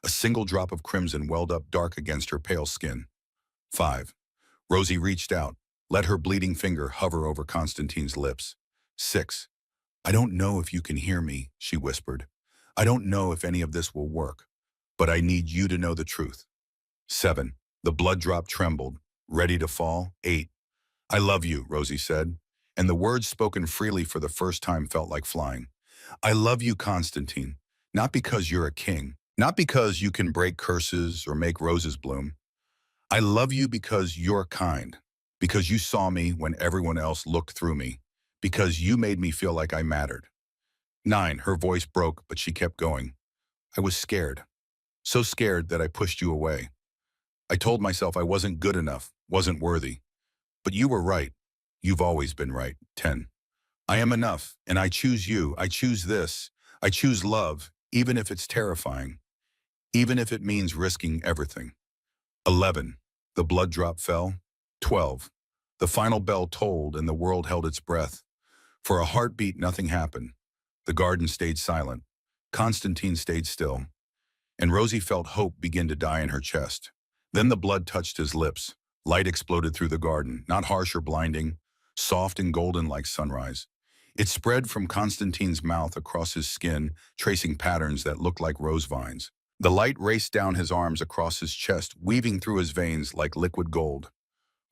A single drop of crimson welled up dark against her pale skin. 5. Rosie reached out, let her bleeding finger hover over Constantine's lips. 6. I don't know if you can hear me, she whispered. I don't know if any of this will work, but I need you to know the truth. 7. The blood drop trembled, ready to fall. 8. I love you, Rosie said, and the words spoken freely for the first time felt like flying. I love you, Constantine, not because you're a king, not because you can break curses or make roses bloom. I love you because you're kind, because you saw me when everyone else looked through me, because you made me feel like I mattered. 9. Her voice broke, but she kept going. I was scared, so scared that I pushed you away. I told myself I wasn't good enough, wasn't worthy. But you were right. You've always been right. 10. I am enough, and I choose you. I choose this. I choose love, even if it's terrifying, even if it means risking everything. 11. The blood drop fell. 12. The final bell tolled and the world held its breath. For a heartbeat, nothing happened. The garden stayed silent. Constantine stayed still. And Rosie felt hope begin to die in her chest. Then the blood touched his lips. Light exploded through the garden, not harsh or blinding, soft and golden like sunrise. It spread from Constantine's mouth across his skin, tracing patterns that looked like rose vines. The light raced down his arms across his chest, weaving through his veins like liquid gold.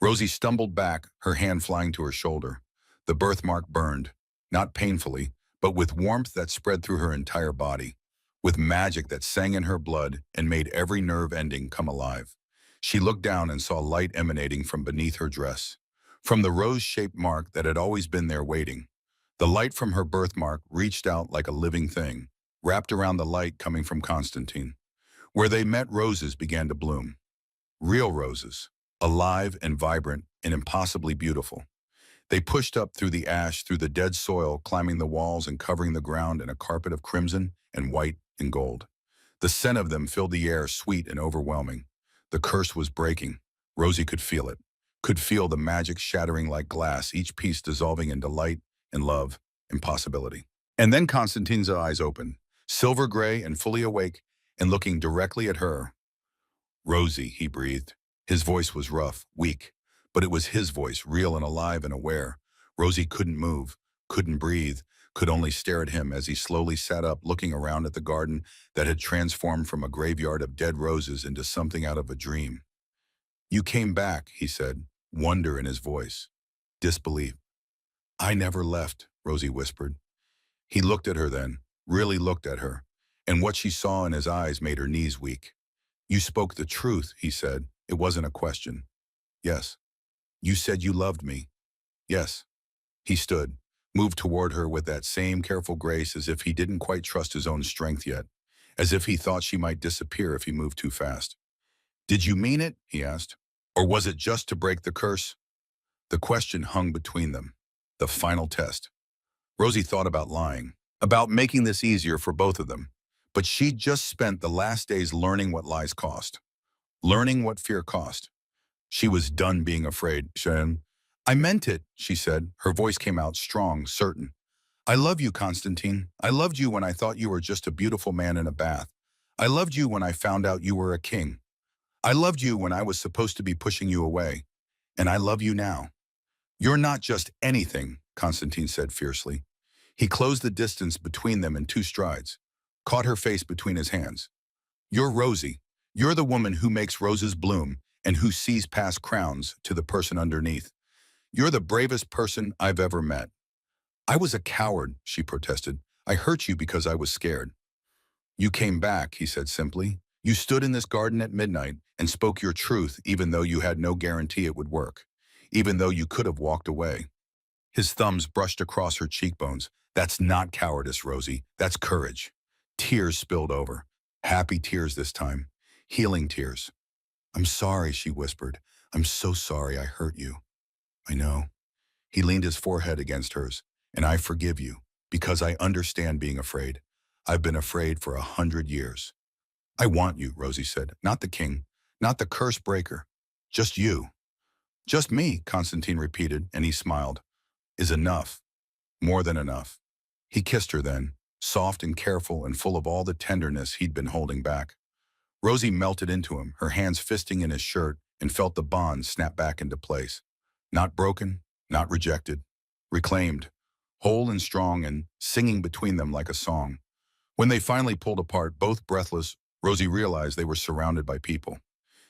Rosie stumbled back, her hand flying to her shoulder. The birthmark burned, not painfully, but with warmth that spread through her entire body, with magic that sang in her blood and made every nerve ending come alive. She looked down and saw light emanating from beneath her dress, from the rose-shaped mark that had always been there waiting. The light from her birthmark reached out like a living thing, wrapped around the light coming from Constantine. Where they met, roses began to bloom. Real roses, alive and vibrant and impossibly beautiful. They pushed up through the ash, through the dead soil, climbing the walls and covering the ground in a carpet of crimson and white and gold. The scent of them filled the air, sweet and overwhelming. The curse was breaking. Rosie could feel it, could feel the magic shattering like glass, each piece dissolving into light and love and possibility. And then Constantine's eyes opened, silver gray and fully awake, and looking directly at her. Rosie, he breathed. His voice was rough, weak, but it was his voice, real and alive and aware. Rosie couldn't move, couldn't breathe, could only stare at him as he slowly sat up, looking around at the garden that had transformed from a graveyard of dead roses into something out of a dream. You came back, he said, wonder in his voice, disbelief. I never left, Rosie whispered. He looked at her then, really looked at her, and what she saw in his eyes made her knees weak. You spoke the truth, he said. It wasn't a question. Yes. You said you loved me. Yes. He stood, moved toward her with that same careful grace, as if he didn't quite trust his own strength yet, as if he thought she might disappear if he moved too fast. Did you mean it? He asked. Or was it just to break the curse? The question hung between them. The final test. Rosie thought about lying, about making this easier for both of them. But she'd just spent the last days learning what lies cost, learning what fear cost. She was done being afraid. I meant it, she said. Her voice came out strong, certain. I love you, Constantine. I loved you when I thought you were just a beautiful man in a bath. I loved you when I found out you were a king. I loved you when I was supposed to be pushing you away. And I love you now. You're not just anything, Constantine said fiercely. He closed the distance between them in 2 strides, caught her face between his hands. You're Rosie. You're the woman who makes roses bloom, and who sees past crowns to the person underneath. You're the bravest person I've ever met. I was a coward, she protested. I hurt you because I was scared. You came back, he said simply. You stood in this garden at midnight and spoke your truth even though you had no guarantee it would work, even though you could have walked away. His thumbs brushed across her cheekbones. That's not cowardice, Rosie. That's courage. Tears spilled over. Happy tears this time. Healing tears. I'm sorry, she whispered. I'm so sorry I hurt you. I know. He leaned his forehead against hers. And I forgive you, because I understand being afraid. I've been afraid for 100 years. I want you, Rosie said. Not the king, not the curse breaker. Just you. Just me, Constantine repeated, and he smiled. Is enough. More than enough. He kissed her then, soft and careful and full of all the tenderness he'd been holding back. Rosie melted into him, her hands fisting in his shirt, and felt the bond snap back into place. Not broken, not rejected. Reclaimed. Whole and strong and singing between them like a song. When they finally pulled apart, both breathless, Rosie realized they were surrounded by people.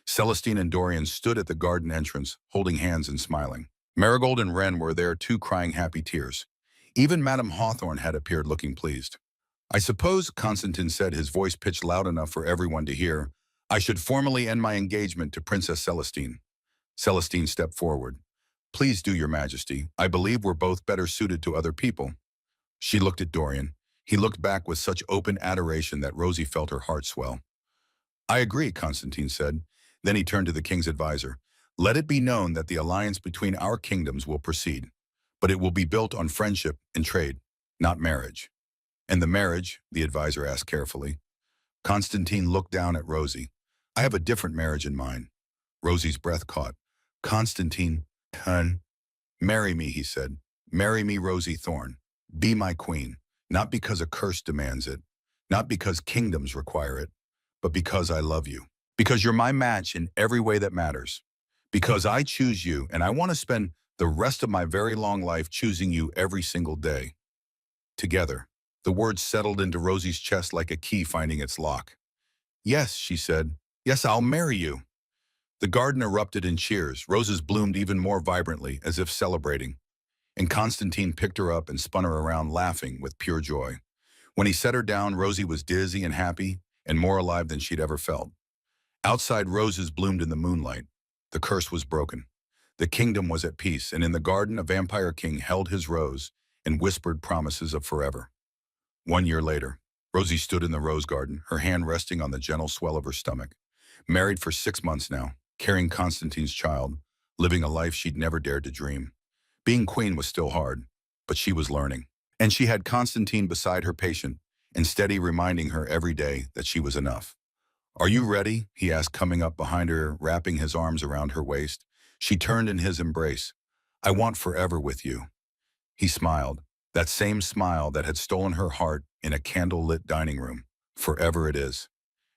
Celestine and Dorian stood at the garden entrance, holding hands and smiling. Marigold and Wren were there too, crying happy tears. Even Madame Hawthorne had appeared looking pleased. I suppose, Constantine said, his voice pitched loud enough for everyone to hear, I should formally end my engagement to Princess Celestine. Celestine stepped forward. Please do, Your Majesty. I believe we're both better suited to other people. She looked at Dorian. He looked back with such open adoration that Rosie felt her heart swell. I agree, Constantine said. Then he turned to the king's advisor. Let it be known that the alliance between our kingdoms will proceed, but it will be built on friendship and trade, not marriage. And the marriage, the advisor asked carefully. Constantine looked down at Rosie. I have a different marriage in mind. Rosie's breath caught. Constantine, hun. Marry me, he said. Marry me, Rosie Thorne. Be my queen, not because a curse demands it, not because kingdoms require it, but because I love you. Because you're my match in every way that matters. Because I choose you, and I want to spend the rest of my very long life choosing you every single day. Together. The words settled into Rosie's chest like a key finding its lock. Yes, she said. Yes, I'll marry you. The garden erupted in cheers. Roses bloomed even more vibrantly, as if celebrating. And Constantine picked her up and spun her around, laughing with pure joy. When he set her down, Rosie was dizzy and happy, and more alive than she'd ever felt. Outside, roses bloomed in the moonlight. The curse was broken. The kingdom was at peace, and in the garden, a vampire king held his rose and whispered promises of forever. 1 year later, Rosie stood in the rose garden, her hand resting on the gentle swell of her stomach. Married for 6 months now, carrying Constantine's child, living a life she'd never dared to dream. Being queen was still hard, but she was learning. And she had Constantine beside her, patient and steady, reminding her every day that she was enough. Are you ready? He asked, coming up behind her, wrapping his arms around her waist. She turned in his embrace. I want forever with you. He smiled, that same smile that had stolen her heart in a candle-lit dining room. Forever it is.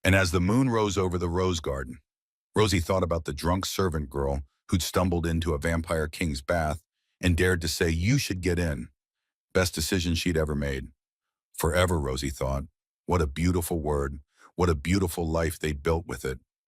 And as the moon rose over the rose garden, Rosie thought about the drunk servant girl who'd stumbled into a vampire king's bath and dared to say, you should get in. Best decision she'd ever made. Forever, Rosie thought. What a beautiful word. What a beautiful life they'd built with it.